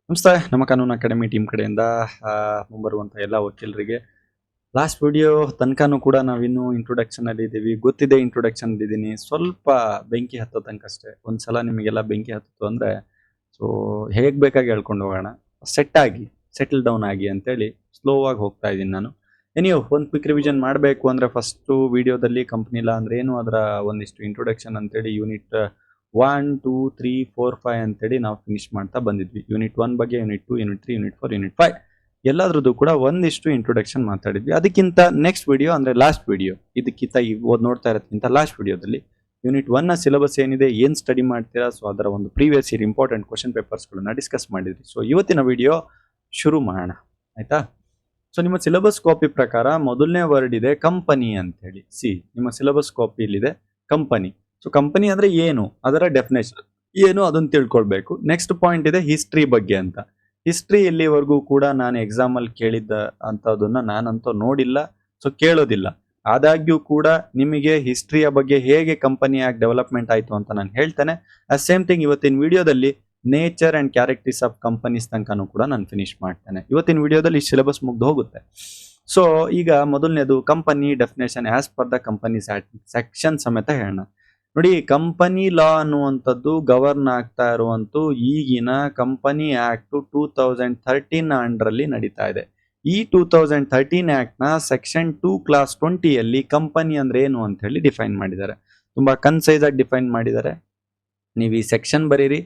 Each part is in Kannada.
ನಮಸ್ತೆ. ನಮ್ಮ ಕಾನೂನು ಅಕಾಡೆಮಿ ಟೀಮ್ ಕಡೆಯಿಂದ ಮುಂಬರುವಂಥ ಎಲ್ಲ ವಕೀಲರಿಗೆ ಲಾಸ್ಟ್ ವಿಡಿಯೋ ತನಕನೂ ಕೂಡ ನಾವಿನ್ನೂ ಇಂಟ್ರೊಡಕ್ಷನ್ ಅಲ್ಲಿ ಇದ್ದೀವಿ. ಗೊತ್ತಿದೆ ಇಂಟ್ರೊಡಕ್ಷನ್ ಇದ್ದೀನಿ, ಸ್ವಲ್ಪ ಬೆಂಕಿ ಹತ್ತೋ ತನಕ ಅಷ್ಟೇ. ಒಂದ್ಸಲ ನಿಮಗೆಲ್ಲ ಬೆಂಕಿ ಹತ್ತಿತು ಅಂದ್ರೆ ಸೊ ಹೇಗ್ ಬೇಕಾಗಿ ಹೇಳ್ಕೊಂಡು ಹೋಗೋಣ, ಸೆಟಲ್ ಡೌನ್ ಆಗಿ ಅಂತೇಳಿ ಸ್ಲೋ ಆಗಿ ಹೋಗ್ತಾ ಇದ್ದೀನಿ ನಾನು. ನೀವು ಒಂದು ಕ್ವಿಕ್ ರಿವಿಷನ್ ಮಾಡಬೇಕು ಅಂದ್ರೆ ಫಸ್ಟು ವಿಡಿಯೋದಲ್ಲಿ ಕಂಪ್ನಿ ಲಾ ಅಂದ್ರೆ ಏನು, ಅದರ ಒಂದಿಷ್ಟು ಇಂಟ್ರೊಡಕ್ಷನ್ ಅಂತೇಳಿ ಯೂನಿಟ್ 1, 2, 3, 4, 5 ಅಂತೇಳಿ ನಾವು ಫಿನಿಶ್ ಮಾಡ್ತಾ ಬಂದಿದ್ವಿ. ಯೂನಿಟ್ 1 ಬಗ್ಗೆ, ಯೂನಿಟ್ 2, ಯೂನಿಟ್ 3, ಯೂನಿಟ್ 4, ಯೂನಿಟ್ 5 ಎಲ್ಲಾದ್ರದ್ದು ಕೂಡ ಒಂದಿಷ್ಟು ಇಂಟ್ರೊಡಕ್ಷನ್ ಮಾತಾಡಿದ್ವಿ. ಅದಕ್ಕಿಂತ ನೆಕ್ಸ್ಟ್ ವಿಡಿಯೋ ಅಂದ್ರೆ ಲಾಸ್ಟ್ ವಿಡಿಯೋ, ಇದಕ್ಕಿಂತ ಈಗ ನೋಡ್ತಾ ಇರೋದಕ್ಕಿಂತ ಲಾಸ್ಟ್ ವಿಡಿಯೋದಲ್ಲಿ ಯೂನಿಟ್ 1 ನ ಸಿಲೆಬಸ್ ಏನಿದೆ, ಏನ್ ಸ್ಟಡಿ ಮಾಡ್ತೀರಾ, ಸೊ ಅದರ ಒಂದು ಪ್ರೀವಿಯಸ್ ಇಯರ್ ಇಂಪಾರ್ಟೆಂಟ್ ಕ್ವಶನ್ ಪೇಪರ್ಸ್ಗಳನ್ನ ಡಿಸ್ಕಸ್ ಮಾಡಿದ್ವಿ. ಸೊ ಇವತ್ತಿನ ವಿಡಿಯೋ ಶುರು ಮಾಡೋಣ, ಆಯ್ತಾ? ಸೊ ನಿಮ್ಮ ಸಿಲೆಬಸ್ ಕಾಪಿ ಪ್ರಕಾರ ಮೊದಲನೇ ವರ್ಡ್ ಇದೆ ಕಂಪನಿ ಅಂತ ಹೇಳಿ. ನಿಮ್ಮ ಸಿಲೆಬಸ್ ಕಾಪಿ ಇಲ್ಲಿದೆ ಕಂಪನಿ. ಸೊ ಕಂಪನಿ ಅಂದ್ರೆ ಏನು, ಅದರ ಡೆಫಿನೇಷನ್ ಏನು ಅದನ್ನ ತಿಳ್ಕೊಳ್ಬೇಕು. ನೆಕ್ಸ್ಟ್ ಪಾಯಿಂಟ್ ಇದೆ ಹಿಸ್ಟ್ರಿ ಬಗ್ಗೆ ಅಂತ. ಹಿಸ್ಟ್ರಿ ಇಲ್ಲಿವರೆಗೂ ಕೂಡ ನಾನು ಎಕ್ಸಾಮ್ ಅಲ್ಲಿ ಕೇಳಿದ್ದ ಅಂತದನ್ನ ನಾನಂತೂ ನೋಡಿಲ್ಲ, ಸೊ ಕೇಳೋದಿಲ್ಲ. ಆದಾಗ್ಯೂ ಕೂಡ ನಿಮಗೆ ಹಿಸ್ಟ್ರಿಯ ಬಗ್ಗೆ ಹೇಗೆ ಕಂಪನಿ ಆಗಿ ಡೆವಲಪ್ಮೆಂಟ್ ಆಯ್ತು ಅಂತ ನಾನು ಹೇಳ್ತೇನೆ. ಸೇಮ್ ಥಿಂಗ್ ಇವತ್ತಿನ ವಿಡಿಯೋದಲ್ಲಿ nature and characters of companies ತನಕನೂ ಕೂಡ ನಾನು ಫಿನಿಶ್ ಮಾಡ್ತೇನೆ. ಇವತ್ತಿನ ವಿಡಿಯೋದಲ್ಲಿ ಸಿಲೆಬಸ್ ಮುಗ್ದು ಹೋಗುತ್ತೆ. ಸೊ ಈಗ ಮೊದಲನೇದು company definition as per the company section ಸಮೇತ ಹೇಳೋಣ. ನೋಡಿ, ಕಂಪನಿ ಲಾ ಅನ್ನುವಂಥದ್ದು ಗವರ್ನ್ ಆಗ್ತಾ ಇರುವಂತೂ ಈಗಿನ ಕಂಪನಿ ಆಕ್ಟ್ 2013 ಅಂಡರಲ್ಲಿ ನಡೀತಾ ಇದೆ. ಈ 2013 ಆಕ್ಟ್ ನ ಸೆಕ್ಷನ್ 2 ಕ್ಲಾಸ್ 20ಯಲ್ಲಿ ಕಂಪನಿ ಅಂದ್ರೆ ಏನು ಅಂತ ಹೇಳಿ ಡಿಫೈನ್ ಮಾಡಿದ್ದಾರೆ. ತುಂಬಾ ಕನ್ಸೈಸ್ ಆಗಿ ಡಿಫೈನ್ ಮಾಡಿದ್ದಾರೆ. ನೀವು ಈ ಸೆಕ್ಷನ್ ಬರೀರಿ.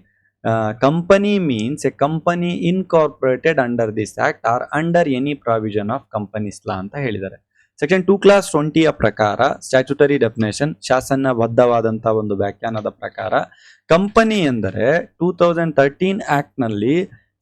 Company means a company incorporated under this act or under any provision of companies law ಅಂತ ಹೇಳಿದ್ದಾರೆ. ಸೆಕ್ಷನ್ 2 ಕ್ಲಾಸ್ 20ಯ ಪ್ರಕಾರ ಸ್ಟ್ಯಾಟ್ಯೂಟರಿ ಡೆಫಿನೇಷನ್, ಶಾಸನಬದ್ಧವಾದಂತಹ ಒಂದು ವ್ಯಾಖ್ಯಾನದ ಪ್ರಕಾರ ಕಂಪನಿ ಎಂದರೆ 2013 ಆಕ್ಟ್ ನಲ್ಲಿ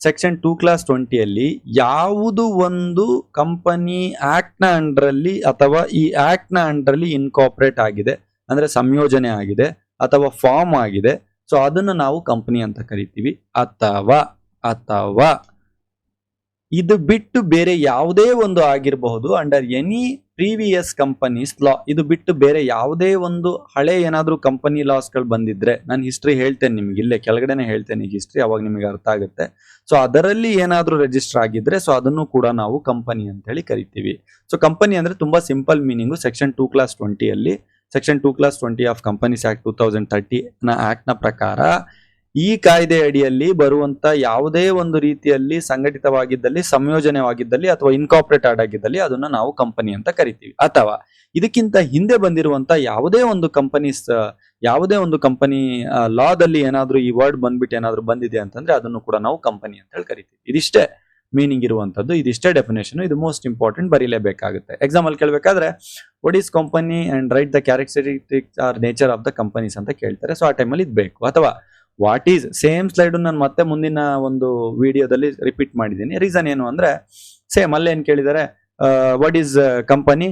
ಸೆಕ್ಷನ್ 2 ಕ್ಲಾಸ್ 20ಯಲ್ಲಿ ಯಾವುದು ಒಂದು ಕಂಪನಿ ಆಕ್ಟ್ ನ ಅಂಡರಲ್ಲಿ ಅಥವಾ ಈ ಆಕ್ಟ್ ನ ಅಂಡರಲ್ಲಿ ಇನ್ಕಾರ್ಪೊರೇಟ್ ಆಗಿದೆ ಅಂದ್ರೆ ಸಂಯೋಜನೆ ಆಗಿದೆ ಅಥವಾ ಫಾರ್ಮ್ ಆಗಿದೆ, ಸೊ ಅದನ್ನು ನಾವು ಕಂಪನಿ ಅಂತ ಕರಿತೀವಿ. ಅಥವಾ ಅಥವಾ ಇದು ಬಿಟ್ಟು ಬೇರೆ ಯಾವುದೇ ಒಂದು ಆಗಿರಬಹುದು ಅಂಡರ್ ಎನಿ ಪ್ರೀವಿಯಸ್ ಕಂಪನೀಸ್ ಲಾ. ಇದು ಬಿಟ್ಟು ಬೇರೆ ಯಾವುದೇ ಒಂದು ಹಳೆ ಏನಾದ್ರೂ ಕಂಪನಿ ಲಾಸ್ ಗಳು ಬಂದಿದ್ರೆ, ನಾನು ಹಿಸ್ಟ್ರಿ ಹೇಳ್ತೇನೆ ನಿಮ್ಗೆ, ಇಲ್ಲೇ ಕೆಳಗಡೆನೆ ಹೇಳ್ತೇನೆ ಈಗ ಹಿಸ್ಟ್ರಿ, ಅವಾಗ ನಿಮಗೆ ಅರ್ಥ ಆಗುತ್ತೆ. ಸೊ ಅದರಲ್ಲಿ ಏನಾದ್ರೂ ರಿಜಿಸ್ಟರ್ ಆಗಿದ್ರೆ ಸೊ ಅದನ್ನು ಕೂಡ ನಾವು ಕಂಪನಿ ಅಂತ ಹೇಳಿ ಕರಿತೀವಿ. ಸೊ ಕಂಪನಿ ಅಂದ್ರೆ ತುಂಬಾ ಸಿಂಪಲ್ ಮೀನಿಂಗು. ಸೆಕ್ಷನ್ 2 ಕ್ಲಾಸ್ 20ಯಲ್ಲಿ section 2 clause 20 of companies act 2030 ನ ಆಕ್ಟ್ ನ ಪ್ರಕಾರ ಈ ಕಾಯ್ದೆ ಅಡಿಯಲ್ಲಿ ಬರುವಂತ ಯಾವುದೇ ಒಂದು ರೀತಿಯಲ್ಲಿ ಸಂಘಟಿತವಾಗಿದ್ದಲ್ಲಿ, ಸಂಯೋಜನೆವಾಗಿದ್ದಲ್ಲಿ ಅಥವಾ ಇನ್ಕಾರ್ಪೊರೇಟ್ ಆಗಿದ್ದಲ್ಲಿ ಅದನ್ನ ನಾವು ಕಂಪನಿ ಅಂತ ಕರಿತೀವಿ. ಅಥವಾ ಇದಕ್ಕಿಂತ ಹಿಂದೆ ಬಂದಿರುವಂತ ಯಾವುದೇ ಒಂದು ಕಂಪನಿ ಲಾದಲ್ಲಿ ಏನಾದ್ರೂ ಈ ವರ್ಡ್ ಬಂದ್ಬಿಟ್ಟು ಏನಾದ್ರೂ ಬಂದಿದೆ ಅಂತಂದ್ರೆ ಅದನ್ನು ಕೂಡ ನಾವು ಕಂಪನಿ ಅಂತ ಹೇಳಿ ಕರಿತೀವಿ. ಇದಿಷ್ಟೇ ಮೀನಿಂಗ್ ಇರುವಂತದ್ದು, ಇದಿಷ್ಟೇ ಡೆಫಿನೇಷನ್. ಇದು ಮೋಸ್ಟ್ ಇಂಪಾರ್ಟೆಂಟ್, ಬರೀಲೇಬೇಕಾಗುತ್ತೆ. ಎಕ್ಸಾಮ್ ಅಲ್ಲಿ ಕೇಳಬೇಕಾದ್ರೆ what is company and write the characteristics or nature of the companies ಅಂತ ಕೇಳ್ತಾರೆ. ಸೊ ಆ ಟೈಮಲ್ಲಿ ಇದು ಬೇಕು. ಅಥವಾ ವಾಟ್ ಈಸ್, ಸೇಮ್ ಸ್ಲೈಡ್ ನಾನು ಮತ್ತೆ ಮುಂದಿನ ಒಂದು ವಿಡಿಯೋದಲ್ಲಿ ರಿಪೀಟ್ ಮಾಡಿದ್ದೀನಿ. ರೀಸನ್ ಏನು ಅಂದ್ರೆ ಸೇಮ್ ಅಲ್ಲೇ ಏನ್ ಕೇಳಿದ್ದಾರೆ, what is company,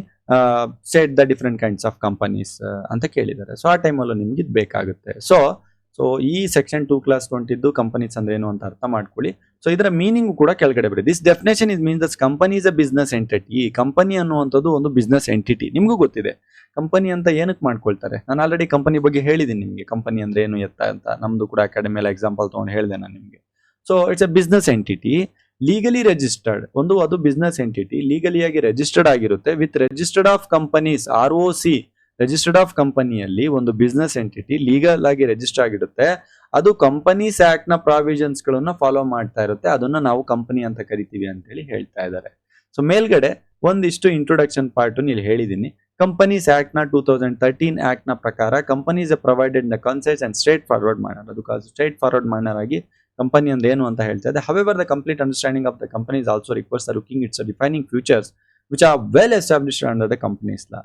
set the different kinds of companies ಅಂತ ಕೇಳಿದ್ದಾರೆ. ಸೊ ಆ ಟೈಮಲ್ಲೂ ನಿಮ್ಗೆ ಇದು ಬೇಕಾಗುತ್ತೆ. ಸೊ ಈ ಸೆಕ್ಷನ್ 2 ಕ್ಲಾಸ್ 20 ಕಂಪನೀಸ್ ಅಂದ್ರೆ ಏನು ಅಂತ ಅರ್ಥ ಮಾಡ್ಕೊಳ್ಳಿ. ಸೊ ಇದರ ಮೀನಿಂಗ್ ಕೂಡ ಕೆಳಗಡೆ ಬರೀ. This definition is means that company is a business entity. Company ಅನ್ನುವಂಥದ್ದು ಒಂದು ಬಿಸ್ನೆಸ್ ಎಂಟಿಟಿ. ನಿಮ್ಗೂ ಗೊತ್ತಿದೆ ಕಂಪನಿ ಅಂತ ಏನಕ್ಕೆ ಮಾಡ್ಕೊಳ್ತಾರೆ. ನಾನು ಆಲ್ರೆಡಿ ಕಂಪನಿ ಬಗ್ಗೆ ಹೇಳಿದ್ದೀನಿ ನಿಮಗೆ, ಕಂಪನಿ ಅಂದ್ರೆ ಏನು ಎತ್ತ ಅಂತ. ನಮ್ದು ಕೂಡ ಅಕಾಡೆಮಿಯಲ್ಲಿ ಎಕ್ಸಾಂಪಲ್ ತಗೊಂಡು ಹೇಳಿದೆ ನಾನು ನಿಮಗೆ. So it's a business entity, legally registered. ಅದು ಬಿಸ್ನೆಸ್ ಎಂಟಿಟಿ ಲೀಗಲಿಯಾಗಿ ರಿಜಿಸ್ಟರ್ಡ್ ಆಗಿರುತ್ತೆ with registered of companies, ROC registered of ಕಂಪನಿಯಲ್ಲಿ ಒಂದು ಬಿಸ್ನೆಸ್ ಎಂಟಿಟಿ ಲೀಗಲ್ ಆಗಿ ರಿಜಿಸ್ಟರ್ ಆಗಿರುತ್ತೆ. ಅದು ಕಂಪನೀಸ್ ಆಕ್ಟ್ ನ ಪ್ರಾವಿಷನ್ಸ್ ಗಳನ್ನ ಫಾಲೋ ಮಾಡ್ತಾ ಇರುತ್ತೆ. ಅದನ್ನ ನಾವು ಕಂಪನಿ ಅಂತ ಕರಿತೀವಿ ಅಂತ ಹೇಳಿ ಹೇಳ್ತಾ ಇದ್ದಾರೆ. ಸೊ ಮೇಲ್ಗಡೆ ಒಂದಿಷ್ಟು ಇಂಟ್ರೊಡಕ್ಷನ್ ಪಾರ್ಟ್ ಇಲ್ಲಿ ಹೇಳಿದೀನಿ. ಕಂಪನೀಸ್ ಆಕ್ಟ್ ನ 2013 ಆಕ್ಟ್ ನ ಪ್ರಕಾರ companies provided the concise and straightforward manner. ಅದು ಸ್ಟ್ರೇಟ್ ಫಾರ್ವರ್ಡ್ ಮ್ಯಾನರ್ ಆಗಿ ಕಂಪನಿ ಅಂದ್ರೆ ಏನು ಅಂತ ಹೇಳ್ತಾ ಇದೆ. However the complete understanding of the companies also requires the looking its defining features which are well established under the companies law.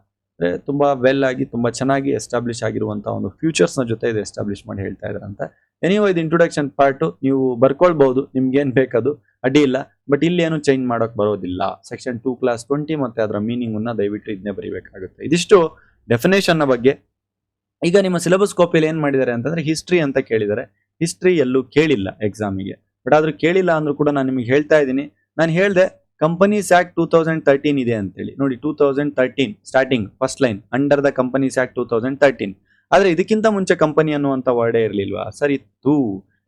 ತುಂಬಾ ವೆಲ್ ಆಗಿ ತುಂಬಾ ಚೆನ್ನಾಗಿ ಎಸ್ಟಾಬ್ಲಿಷ್ ಆಗಿರುವಂತಹ ಒಂದು ಫ್ಯೂಚರ್ಸ್ ನ ಜೊತೆ ಇದು ಎಸ್ಟಾಬ್ಲಿಷ್ ಮಾಡಿ ಹೇಳ್ತಾ ಇದ್ದಾರೆ ಅಂತ. ಎನಿವೋ ಇದು ಇಂಟ್ರೊಡಕ್ಷನ್ ಪಾರ್ಟ್, ನೀವು ಬರ್ಕೊಳ್ಬಹುದು, ನಿಮ್ಗೆ ಏನ್ ಬೇಕದು ಅಡ್ಡಿ ಇಲ್ಲ. ಬಟ್ ಇಲ್ಲಿ ಏನು ಚೇಂಜ್ ಮಾಡೋಕ್ ಬರೋದಿಲ್ಲ. ಸೆಕ್ಷನ್ 2 ಕ್ಲಾಸ್ 20 ಮತ್ತೆ ಅದರ ಮೀನಿಂಗ್ ಅನ್ನ ದಯವಿಟ್ಟು ಇದನ್ನೇ ಬರೀಬೇಕಾಗುತ್ತೆ. ಇದಿಷ್ಟು ಡೆಫಿನೇಷನ್ ನ ಬಗ್ಗೆ. ಈಗ ನಿಮ್ಮ ಸಿಲೆಬಸ್ ಕಾಪಿಯಲ್ಲಿ ಏನ್ ಮಾಡಿದ್ದಾರೆ ಅಂತಂದ್ರೆ ಹಿಸ್ಟ್ರಿ ಅಂತ ಕೇಳಿದ್ದಾರೆ. ಹಿಸ್ಟ್ರಿ ಎಲ್ಲೂ ಕೇಳಿಲ್ಲ ಎಕ್ಸಾಮಿಗೆ. ಬಟ್ ಆದ್ರೂ ಕೇಳಿಲ್ಲ ಅಂದ್ರೂ ಕೂಡ ನಾನು ನಿಮಗೆ ಹೇಳ್ತಾ ಇದ್ದೀನಿ. ನಾನು ಹೇಳ್ದೆ ಕಂಪನೀಸ್ ಆಕ್ಟ್ 2013 ಇದೆ ಅಂತೇಳಿ. ನೋಡಿ, 2013 starting first line under the companies act 2013. ಆದ್ರೆ ಇದಕ್ಕಿಂತ ಮುಂಚೆ ಕಂಪನಿ ಅನ್ನುವಂತ ವರ್ಡೇ ಇರ್ಲಿಲ್ವಾ ಸರ್? ಇತ್ತು.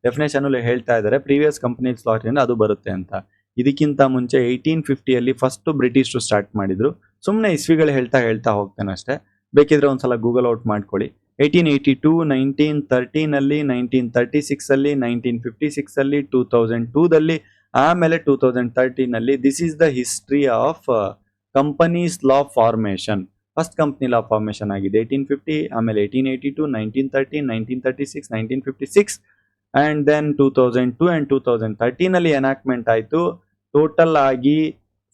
ಡೆಫಿನೇಷನ್ ಅಲ್ಲಿ ಹೇಳ್ತಾ ಇದ್ದಾರೆ ಪ್ರೀವಿಯಸ್ ಕಂಪನೀಸ್ ಲಾಟ್ ಇಂದ ಅದು ಬರುತ್ತೆ ಅಂತ. ಇದಕ್ಕಿಂತ ಮುಂಚೆ 1850 ಫಸ್ಟ್ ಬ್ರಿಟಿಷರು ಸ್ಟಾರ್ಟ್ ಮಾಡಿದ್ರು. ಸುಮ್ಮನೆ ಇಸ್ವಿಗಳು ಹೇಳ್ತಾ ಹೋಗ್ತೇನೆ ಅಷ್ಟೇ, ಬೇಕಿದ್ರೆ ಒಂದ್ಸಲ ಗೂಗಲ್ ಔಟ್ ಮಾಡ್ಕೊಳ್ಳಿ. 1882, 1913 1936 1956 2002 ಆಮೇಲೆ 2013 this is the history of companies law formation. First company law formation ಆಗಿದೆ 1850, ಆಮೇಲೆ 1882, 1913, 1936, 1956 ಅಂಡ್ ದೆನ್ 2002 ಅಂಡ್ 2013 ಎನಾಕ್ಟ್ಮೆಂಟ್ ಆಯಿತು. ಟೋಟಲ್ ಆಗಿ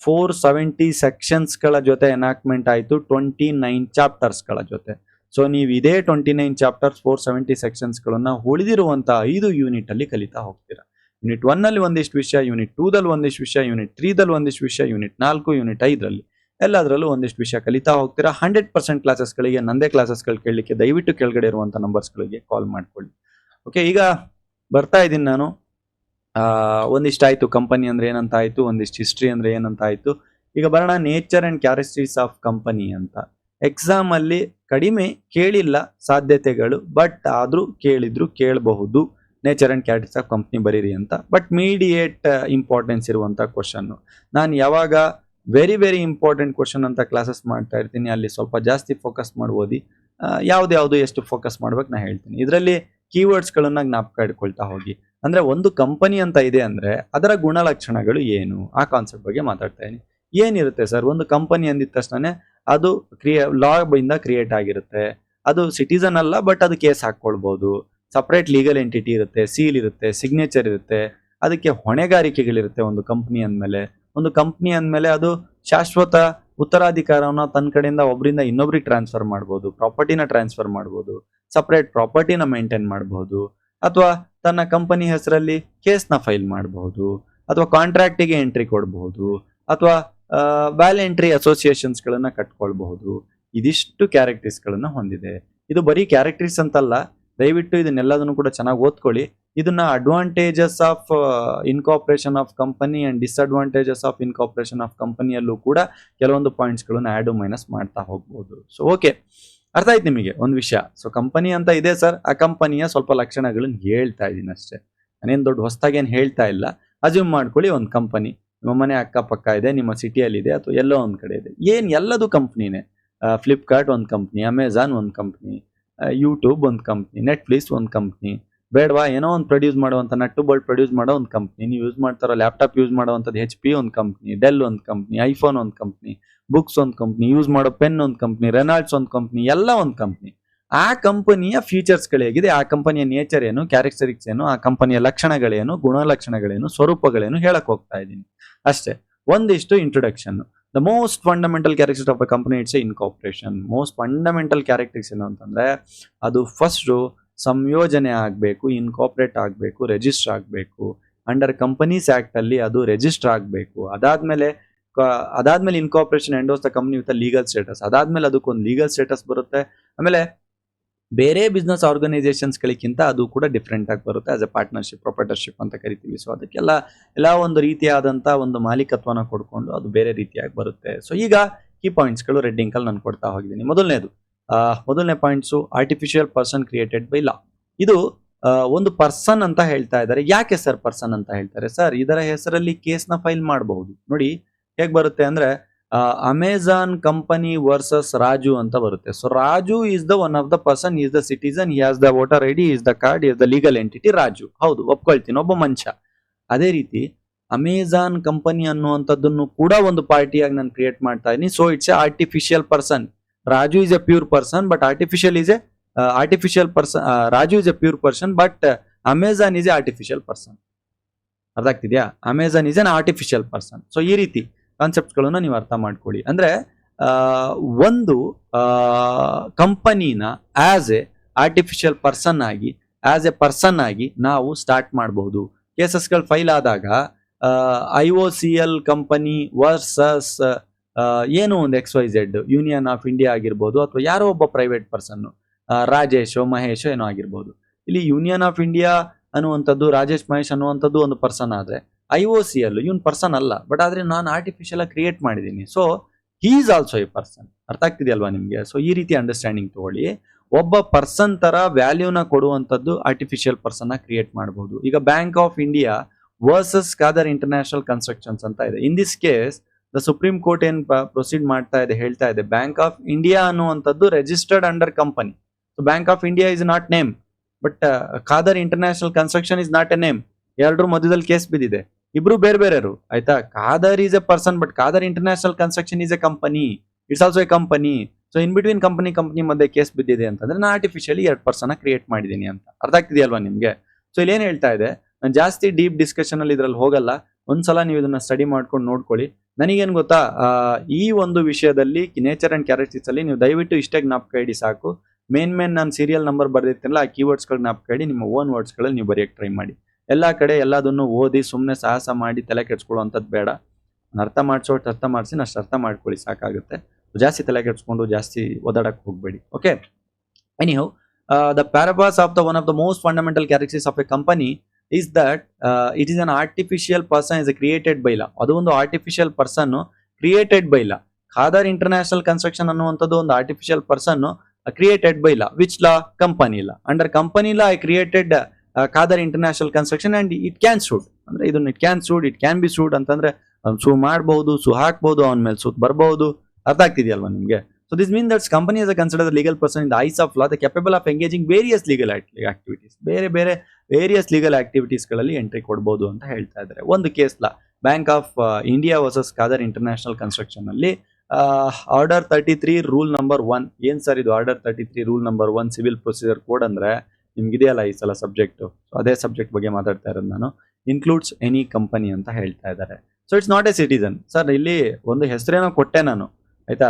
470 ಸೆಕ್ಷನ್ಸ್ಗಳ ಜೊತೆ ಎನಾಕ್ಟ್ಮೆಂಟ್ ಆಯಿತು, 29 ಚಾಪ್ಟರ್ಸ್ಗಳ ಜೊತೆ. ಸೊ ನೀವು ಇದೇ 29 ಚಾಪ್ಟರ್ಸ್ 470 ಸೆಕ್ಷನ್ಸ್ಗಳನ್ನ ಉಳಿದಿರುವಂತಹ 5 ಯೂನಿಟ್ ಅಲ್ಲಿ ಕಲಿತಾ ಹೋಗ್ತೀರಾ. ಯೂನಿಟ್ 1 ಅಲ್ಲಿ ಒಂದಿಷ್ಟು ವಿಷಯ, ಯೂನಿಟ್ 2 ದಲ್ಲಿ ಒಂದಿಷ್ಟು ವಿಷಯ, ಯೂನಿಟ್ 3 ದಲ್ಲಿ ಒಂದಿಷ್ಟು ವಿಷಯ, ಯೂನಿಟ್ 4, ಯೂನಿಟ್ 5ರಲ್ಲಿ ಎಲ್ಲದರಲ್ಲೂ ಒಂದಿಷ್ಟು ವಿಷಯ ಕಲಿತಾ ಹೋಗ್ತೀರಾ. 100% ಕ್ಲಾಸಸ್ಗಳಿಗೆ, ನಂದೇ ಕ್ಲಾಸಸ್ಗಳು ಕೇಳಲಿಕ್ಕೆ ದಯವಿಟ್ಟು ಕೆಳಗಡೆ ಇರುವಂಥ ನಂಬರ್ಸ್ಗಳಿಗೆ ಕಾಲ್ ಮಾಡ್ಕೊಳ್ಳಿ. ಓಕೆ, ಈಗ ಬರ್ತಾ ಇದ್ದೀನಿ ನಾನು. ಒಂದಿಷ್ಟು ಆಯಿತು ಕಂಪನಿ ಅಂದರೆ ಏನಂತ ಆಯಿತು, ಒಂದಿಷ್ಟು ಹಿಸ್ಟ್ರಿ ಅಂದರೆ ಏನಂತ ಆಯಿತು. ಈಗ ಬರೋಣ nature and characteristics of company ಅಂತ. ಎಕ್ಸಾಮಲ್ಲಿ ಕಡಿಮೆ ಕೇಳಿಲ್ಲ ಸಾಧ್ಯತೆಗಳು, ಬಟ್ ಆದರೂ ಕೇಳಬಹುದು nature and characteristics of company ಬರೀರಿ ಅಂತ. ಬಟ್ ಮೀಡಿಯೇಟ್ ಇಂಪಾರ್ಟೆನ್ಸ್ ಇರುವಂಥ ಕ್ವಶನ್ನು. ನಾನು ಯಾವಾಗ ವೆರಿ ವೆರಿ ಇಂಪಾರ್ಟೆಂಟ್ ಕ್ವಶನ್ ಅಂತ ಕ್ಲಾಸಸ್ ಮಾಡ್ತಾ ಇರ್ತೀನಿ, ಅಲ್ಲಿ ಸ್ವಲ್ಪ ಜಾಸ್ತಿ ಫೋಕಸ್ ಮಾಡಿ ಓದಿ. ಯಾವ್ದು ಎಷ್ಟು ಫೋಕಸ್ ಮಾಡ್ಬೇಕು ನಾ ಹೇಳ್ತೀನಿ. ಇದರಲ್ಲಿ ಕೀವರ್ಡ್ಸ್ಗಳನ್ನ ಜ್ಞಾಪಕ ಇಟ್ಕೊಳ್ತಾ ಹೋಗಿ. ಅಂದ್ರೆ ಒಂದು ಕಂಪನಿ ಅಂತ ಇದೆ ಅಂದ್ರೆ ಅದರ ಗುಣಲಕ್ಷಣಗಳು ಏನು, ಆ ಕಾನ್ಸೆಪ್ಟ್ ಬಗ್ಗೆ ಮಾತಾಡ್ತಾ ಇದೀನಿ. ಏನಿರುತ್ತೆ ಸರ್ ಒಂದು ಕಂಪನಿ ಅಂದಿದ ತಕ್ಷಣ ಅದು ಲಾ ಇಂದ ಕ್ರಿಯೇಟ್ ಆಗಿರುತ್ತೆ. ಅದು ಸಿಟಿಸನ್ ಅಲ್ಲ, ಬಟ್ ಅದು ಕೇಸ್ ಹಾಕೊಳ್ಬಹುದು. ಸಪರೇಟ್ ಲೀಗಲ್ ಎಂಟಿಟಿ ಇರುತ್ತೆ, ಸೀಲ್ ಇರುತ್ತೆ, ಸಿಗ್ನೇಚರ್ ಇರುತ್ತೆ, ಅದಕ್ಕೆ ಹೊಣೆಗಾರಿಕೆಗಳಿರುತ್ತೆ. ಒಂದು ಕಂಪನಿ ಅಂದಮೇಲೆ ಅದು ಶಾಶ್ವತ ಉತ್ತರಾಧಿಕಾರವನ್ನ ತನ್ನ ಕಡೆಯಿಂದ ಒಬ್ಬರಿಂದ ಇನ್ನೊಬ್ರಿಗೆ ಟ್ರಾನ್ಸ್ಫರ್ ಮಾಡ್ಬೋದು, ಪ್ರಾಪರ್ಟಿನ ಟ್ರಾನ್ಸ್ಫರ್ ಮಾಡ್ಬೋದು, ಸಪರೇಟ್ ಪ್ರಾಪರ್ಟಿನ ಮೇಂಟೈನ್ ಮಾಡಬಹುದು, ಅಥವಾ ತನ್ನ ಕಂಪನಿ ಹೆಸರಲ್ಲಿ ಕೇಸ್ನ ಫೈಲ್ ಮಾಡಬಹುದು, ಅಥವಾ ಕಾಂಟ್ರಾಕ್ಟಿಗೆ ಎಂಟ್ರಿ ಕೊಡಬಹುದು, ಅಥವಾ ವ್ಯಾಲೆಂಟ್ರಿ ಅಸೋಸಿಯೇಷನ್ಸ್ಗಳನ್ನ ಕಟ್ಕೊಳ್ಬಹುದು. ಇದಿಷ್ಟು ಕ್ಯಾರೆಕ್ಟರ್ಸ್ಗಳನ್ನ ಹೊಂದಿದೆ. ಇದು ಬರೀ ಕ್ಯಾರೆಕ್ಟರ್ಸ್ ಅಂತಲ್ಲ, ದಯವಿಟ್ಟು ಇದನ್ನೆಲ್ಲದನ್ನು ಕೂಡ ಚೆನ್ನಾಗಿ ಓದ್ಕೊಳ್ಳಿ. ಇದನ್ನ advantages of incorporation of company and disadvantages of incorporation of ಕಂಪನಿಯಲ್ಲೂ ಕೂಡ ಕೆಲವೊಂದು ಪಾಯಿಂಟ್ಸ್ಗಳನ್ನ ಆ್ಯಡ್ ಮೈನಸ್ ಮಾಡ್ತಾ ಹೋಗ್ಬೋದು. ಸೊ ಓಕೆ, ಅರ್ಥ ಆಯ್ತು ನಿಮಗೆ ಒಂದು ವಿಷಯ. ಸೊ ಕಂಪನಿ ಅಂತ ಇದೆ ಸರ್, ಆ ಕಂಪನಿಯ ಸ್ವಲ್ಪ ಲಕ್ಷಣಗಳನ್ನ ಹೇಳ್ತಾ ಇದ್ದೀನಿ ಅಷ್ಟೇ. ನಾನೇನು ದೊಡ್ಡ ಹೊಸದಾಗಿ ಏನು ಹೇಳ್ತಾ ಇಲ್ಲ. ಅಸ್ಯೂಮ್ ಮಾಡ್ಕೊಳ್ಳಿ ಒಂದು ಕಂಪನಿ ನಿಮ್ಮ ಮನೆ ಅಕ್ಕಪಕ್ಕ ಇದೆ, ನಿಮ್ಮ ಸಿಟಿಯಲ್ಲಿ ಇದೆ, ಅಥವಾ ಎಲ್ಲೋ ಒಂದು ಕಡೆ ಇದೆ. ಏನು ಎಲ್ಲದು ಕಂಪ್ನಿನೇ. ಫ್ಲಿಪ್ಕಾರ್ಟ್ ಒಂದು ಕಂಪ್ನಿ, ಅಮೆಝಾನ್ ಒಂದು ಕಂಪ್ನಿ, ಯೂಟ್ಯೂಬ್ ಒಂದು ಕಂಪ್ನಿ, ನೆಟ್ಫ್ಲಿಕ್ಸ್ ಒಂದು ಕಂಪ್ನಿ, ಬೇಡವಾ ಏನೋ ಒಂದು ಪ್ರೊಡ್ಯೂಸ್ ಮಾಡುವಂಥ ನಟ್ಟು ಬೋಲ್ಟ್ ಪ್ರೊಡ್ಯೂಸ್ ಮಾಡೋ ಒಂದು ಕಂಪ್ನಿ, ನೀವು ಯೂಸ್ ಮಾಡ್ತಾರೋ ಲ್ಯಾಪ್ಟಾಪ್ ಯೂಸ್ ಮಾಡುವಂಥದ್ದು HP ಒಂದು ಕಂಪ್ನಿ, ಡೆಲ್ ಒಂದು ಕಂಪ್ನಿ, ಐಫೋನ್ ಒಂದು ಕಂಪ್ನಿ, ಬುಕ್ಸ್ ಒಂದು ಕಂಪ್ನಿ, ಯೂಸ್ ಮಾಡೋ ಪೆನ್ ಒಂದು ಕಂಪ್ನಿ, ರೆನಾಲ್ಡ್ಸ್ ಒಂದು ಕಂಪ್ನಿ, ಎಲ್ಲ ಒಂದು ಕಂಪ್ನಿ. ಆ ಕಂಪನಿಯ ಫೀಚರ್ಸ್ಗಳು ಹೇಗಿದೆ, ಆ ಕಂಪನಿಯ ನೇಚರ್ ಏನು, ಕ್ಯಾರೆಕ್ಟರಿಸ್ಟಿಕ್ಸ್ ಏನು, ಆ ಕಂಪನಿಯ ಲಕ್ಷಣಗಳೇನು, ಗುಣಲಕ್ಷಣಗಳೇನು, ಸ್ವರೂಪಗಳೇನು ಹೇಳಕ್ ಹೋಗ್ತಾ ಇದ್ದೀನಿ ಅಷ್ಟೇ. ಒಂದಿಷ್ಟು introduction. The most fundamental characteristics of a company it's A incorporation. Most fundamental characteristics ಏನು ಅಂತಂದ್ರೆ ಅದು ಫಸ್ಟ್ ಸಂಯೋಜನೆ ಆಗಬೇಕು, ಇನ್ಕಾರ್ಪೊರೇಟ್ ಆಗಬೇಕು, ರಿಜಿಸ್ಟರ್ ಆಗಬೇಕು. ಅಂಡರ್ ಕಂಪನೀಸ್ ಆಕ್ಟ್ ಅಲ್ಲಿ ಅದು ರಿಜಿಸ್ಟರ್ ಆಗಬೇಕು. ಅದಾದ್ಮೇಲೆ incorporation endorse the company with legal status. ಅದಾದ್ಮೇಲೆ ಅದಕ್ಕೊಂದು ಲೀಗಲ್ ಸ್ಟೇಟಸ್ ಬರುತ್ತೆ. ಆಮೇಲೆ ಬೇರೆ ಬಿಸ್ನೆಸ್ ಆರ್ಗನೈಸೇಷನ್ಸ್ಗಳಿಗಿಂತ ಅದು ಕೂಡ ಡಿಫ್ರೆಂಟ್ ಆಗಿ ಬರುತ್ತೆ. ಆಸ್ ಎ ಪಾರ್ಟ್ನರ್ಶಿಪ್, ಪ್ರೊಪರ್ಟರ್ಶಿಪ್ ಅಂತ ಕರಿತೀವಿ. ಸೊ ಅದಕ್ಕೆಲ್ಲ ಒಂದು ರೀತಿಯಾದಂಥ ಒಂದು ಮಾಲೀಕತ್ವನ ಕೊಡ್ಕೊಂಡು ಅದು ಬೇರೆ ರೀತಿಯಾಗಿ ಬರುತ್ತೆ. ಸೊ ಈಗ ಕೀ ಪಾಯಿಂಟ್ಸ್ಗಳು ರೆಡ್ ಇಂಕಲ್ ನಾನು ಕೊಡ್ತಾ ಹೋಗಿದ್ದೀನಿ. ಮೊದಲನೇ points artificial person created by ಲಾ. ಇದು ಒಂದು ಪರ್ಸನ್ ಅಂತ ಹೇಳ್ತಾ ಇದ್ದಾರೆ. ಯಾಕೆ ಸರ್ ಪರ್ಸನ್ ಅಂತ ಹೇಳ್ತಾರೆ? ಸರ್ ಇದರ ಹೆಸರಲ್ಲಿ ಕೇಸ್ನ ಫೈಲ್ ಮಾಡಬಹುದು. ನೋಡಿ ಹೇಗೆ ಬರುತ್ತೆ ಅಂದ್ರೆ ಅಮೆಝಾನ್ ಕಂಪನಿ ವರ್ಸಸ್ ರಾಜು ಅಂತ ಬರುತ್ತೆ. So Raju is the one of the person, is the citizen, he has the voter ID, is the card, is the legal entity. Raju ಹೌದು, ಒಪ್ಕೊಳ್ತೀನಿ, ಒಬ್ಬ ಮನುಷ್ಯ. ಅದೇ ರೀತಿ ಅಮೆಝಾನ್ ಕಂಪನಿ ಅನ್ನುವಂಥದ್ದನ್ನು ಕೂಡ ಒಂದು ಪಾರ್ಟಿಯಾಗಿ ನಾನು ಕ್ರಿಯೇಟ್ ಮಾಡ್ತಾ ಇದ್ದೀನಿ. So it's A artificial person. Raju is A pure person, but artificial person. Raju is A pure person, but Amazon is A artificial person. ಅರ್ಥ ಆಗ್ತಿದ್ಯಾ? Amazon is N artificial person. So ಈ ರೀತಿ ಕಾನ್ಸೆಪ್ಟ್ಗಳನ್ನ ನೀವು ಅರ್ಥ ಮಾಡ್ಕೊಳ್ಳಿ. ಅಂದ್ರೆ ಒಂದು ಕಂಪನಿನ ಆಸ್ ಎ ಆರ್ಟಿಫಿಷಿಯಲ್ ಪರ್ಸನ್ ಆಗಿ ನಾವು ಸ್ಟಾರ್ಟ್ ಮಾಡಬಹುದು. ಕೇಸಸ್ಗಳು ಫೈಲ್ ಆದಾಗ IOCL ಕಂಪನಿ ವರ್ಸಸ್ ಏನೋ ಒಂದು XYZ ಯೂನಿಯನ್ ಆಫ್ ಇಂಡಿಯಾ ಆಗಿರ್ಬೋದು, ಅಥವಾ ಯಾರೋ ಒಬ್ಬ ಪ್ರೈವೇಟ್ ಪರ್ಸನ್, ರಾಜೇಶೋ ಮಹೇಶೋ ಏನೋ ಆಗಿರ್ಬೋದು. ಇಲ್ಲಿ ಯೂನಿಯನ್ ಆಫ್ ಇಂಡಿಯಾ ಅನ್ನುವಂಥದ್ದು, ರಾಜೇಶ್ ಮಹೇಶ್ ಅನ್ನುವಂಥದ್ದು ಒಂದು ಪರ್ಸನ್ ಆದ್ರೆ, IOCL ಇವನ್ ಪರ್ಸನ್ ಅಲ್ಲ, ಬಟ್ ಆದ್ರೆ ನಾನು ಆರ್ಟಿಫಿಷಿಯಲ್ ಆಗಿ ಕ್ರಿಯೇಟ್ ಮಾಡಿದ್ದೀನಿ. So he is also A person. ಅರ್ಥ ಆಗ್ತಿದೆಯಲ್ವಾ ನಿಮ್ಗೆ? ಸೊ ಈ ರೀತಿ ಅಂಡರ್ಸ್ಟ್ಯಾಂಡಿಂಗ್ ತಗೊಳ್ಳಿ. ಒಬ್ಬ ಪರ್ಸನ್ ತರ ವ್ಯಾಲ್ಯೂನ ಕೊಡುವಂತದ್ದು ಆರ್ಟಿಫಿಷಿಯಲ್ ಪರ್ಸನ್ ನ ಕ್ರಿಯೇಟ್ ಮಾಡಬಹುದು. ಈಗ bank of India versus Khader international constructions ಅಂತ ಇದೆ. ಇನ್ this case the supreme court ಏನ್ ಪ್ರೊಸೀಡ್ ಮಾಡ್ತಾ ಇದೆ, ಹೇಳ್ತಾ ಇದೆ, ಬ್ಯಾಂಕ್ ಆಫ್ ಇಂಡಿಯಾ ಅನ್ನುವಂಥದ್ದು registered under company. So bank of India is not name, but Khader international construction is not A name. ಎರಡರ ಮಧ್ಯದಲ್ಲಿ ಕೇಸ್ ಬಿದ್ದಿದೆ, ಇಬ್ರು ಬೇರೆ ಬೇರೆರು, ಆಯ್ತಾ. Khader is A person, but Khader international construction is A company, it's also A company. So in between company ಮಧ್ಯೆ ಕೇಸ್ ಬಿದ್ದಿದೆ ಅಂತಂದ್ರೆ ನಾನು ಆರ್ಟಿಫಿಷಿಯಲಿ 2 ಪರ್ಸನ್ ಕ್ರಿಯೇಟ್ ಮಾಡಿದೀನಿ ಅಂತ. ಅರ್ಥ ಆಗ್ತಿದೆಯಲ್ವಾ ನಿಮ್ಗೆ? ಸೊ ಇಲ್ಲಿ ಏನ್ ಹೇಳ್ತಾ ಇದೆ, ನಾನು ಜಾಸ್ತಿ ಡೀಪ್ ಡಿಸ್ಕಷನ್ ಅಲ್ಲಿ ಇದ್ರಲ್ಲಿ ಹೋಗಲ್ಲ. ಒಂದ್ಸಲ ನೀವು ಇದನ್ನ ಸ್ಟಡಿ ಮಾಡ್ಕೊಂಡು ನೋಡ್ಕೊಳ್ಳಿ. ನನಗೇನ್ ಗೊತ್ತಾ, ಈ ಒಂದು ವಿಷಯದಲ್ಲಿ ನೇಚರ್ ಅಂಡ್ ಕ್ಯಾರೆಕ್ಟರಿಸ್ಟಿಕ್ಸ್ ಅಲ್ಲಿ ನೀವು ದಯವಿಟ್ಟು ಇಷ್ಟೇ ಜ್ಞಾಪಕ ಇಡಿ ಸಾಕು. ಮೇನ್ ನಾನು ಸೀರಿಯಲ್ ನಂಬರ್ ಬರ್ದಿರ್ತೀನಲ್ಲ, ಆ ಕೀವರ್ಡ್ಸ್ ಗಳು ಜ್ಞಾಪಕ ಇಡಿ, ನಿಮ್ಮ ಓನ್ ವರ್ಡ್ಸ್ ಗಳಲ್ಲಿ ನೀವು ಬರೆಯಕ್ಕೆ ಟ್ರೈ ಮಾಡಿ. ಎಲ್ಲಾ ಕಡೆ ಎಲ್ಲದನ್ನು ಓದಿ ಸುಮ್ಮನೆ ಸಾಹಸ ಮಾಡಿ ತಲೆ ಕೆಡ್ಸ್ಕೊಳ್ಳುವಂಥದ್ದು ಬೇಡ. ಅರ್ಥ ಮಾಡಿಸೋಷ್ಟು ಅರ್ಥ ಮಾಡಿಸಿ ಅಷ್ಟು ಅರ್ಥ ಮಾಡ್ಕೊಳ್ಳಿ ಸಾಕಾಗುತ್ತೆ. ಜಾಸ್ತಿ ತಲೆ ಕೆಡ್ಸ್ಕೊಂಡು ಜಾಸ್ತಿ ಓದಾಡಕ್ ಹೋಗ್ಬೇಡಿ. Okay, anyhow, the paradox of the one of the most fundamental characteristics of a company is that it is an artificial person is created by law. ಅದು ಒಂದು artificial person created by law. Khader international construction ಅನ್ನುವಂಥದ್ದು ಒಂದು artificial person created by law. Which law? Company law. Under company law I created Khader international construction and it can sue. ಅಂದ್ರೆ ಇದನ್ನ it can sue, it can be sued ಅಂತಂದ್ರೆ ಸೂ ಮಾಡಬಹುದು, ಸೂ ಹಾಕ್ಬಹುದು, ಅವನ ಮೇಲೆ ಸೂಟ್ ಬರಬಹುದು. ಅರ್ಥ ಆಗ್ತಿದೆಯಲ್ವಾ ನಿಮ್ಗೆ? So this means that company is considered a legal person in the eyes of law, the capable of engaging various legal activities. ಬೇರೆ ವೇರಿಯಸ್ ಲೀಗಲ್ ಆಕ್ಟಿವಿಟೀಸ್ ಗಳಲ್ಲಿ ಎಂಟ್ರಿ ಕೊಡಬಹುದು ಅಂತ ಹೇಳ್ತಾ ಇದ್ದಾರೆ. ಒಂದು case law bank of India versus Khader international construction ಅಲ್ಲಿ ಆರ್ಡರ್ 33 ರೂಲ್ ನಂಬರ್ 1. ಏನ್ ಸರ್ ಇದು order 33 rule number 1 civil procedure code ಅಂದ್ರೆ ನಿಮ್ಗಿದೆಯಲ್ಲ ಈ ಸಲ ಸಬ್ಜೆಕ್ಟ್, ಅದೇ ಸಬ್ಜೆಕ್ಟ್ ಬಗ್ಗೆ ಮಾತಾಡ್ತಾ ಇರೋದು ನಾನು. ಇನ್ಕ್ಲೂಡ್ಸ್ ಎನಿ ಕಂಪನಿ ಅಂತ ಹೇಳ್ತಾ ಇದ್ದಾರೆ. So it's not a citizen. Sir ಇಲ್ಲಿ ಒಂದು ಹೆಸರೇನೋ ಕೊಟ್ಟೆ ನಾನು, ಆಯ್ತಾ,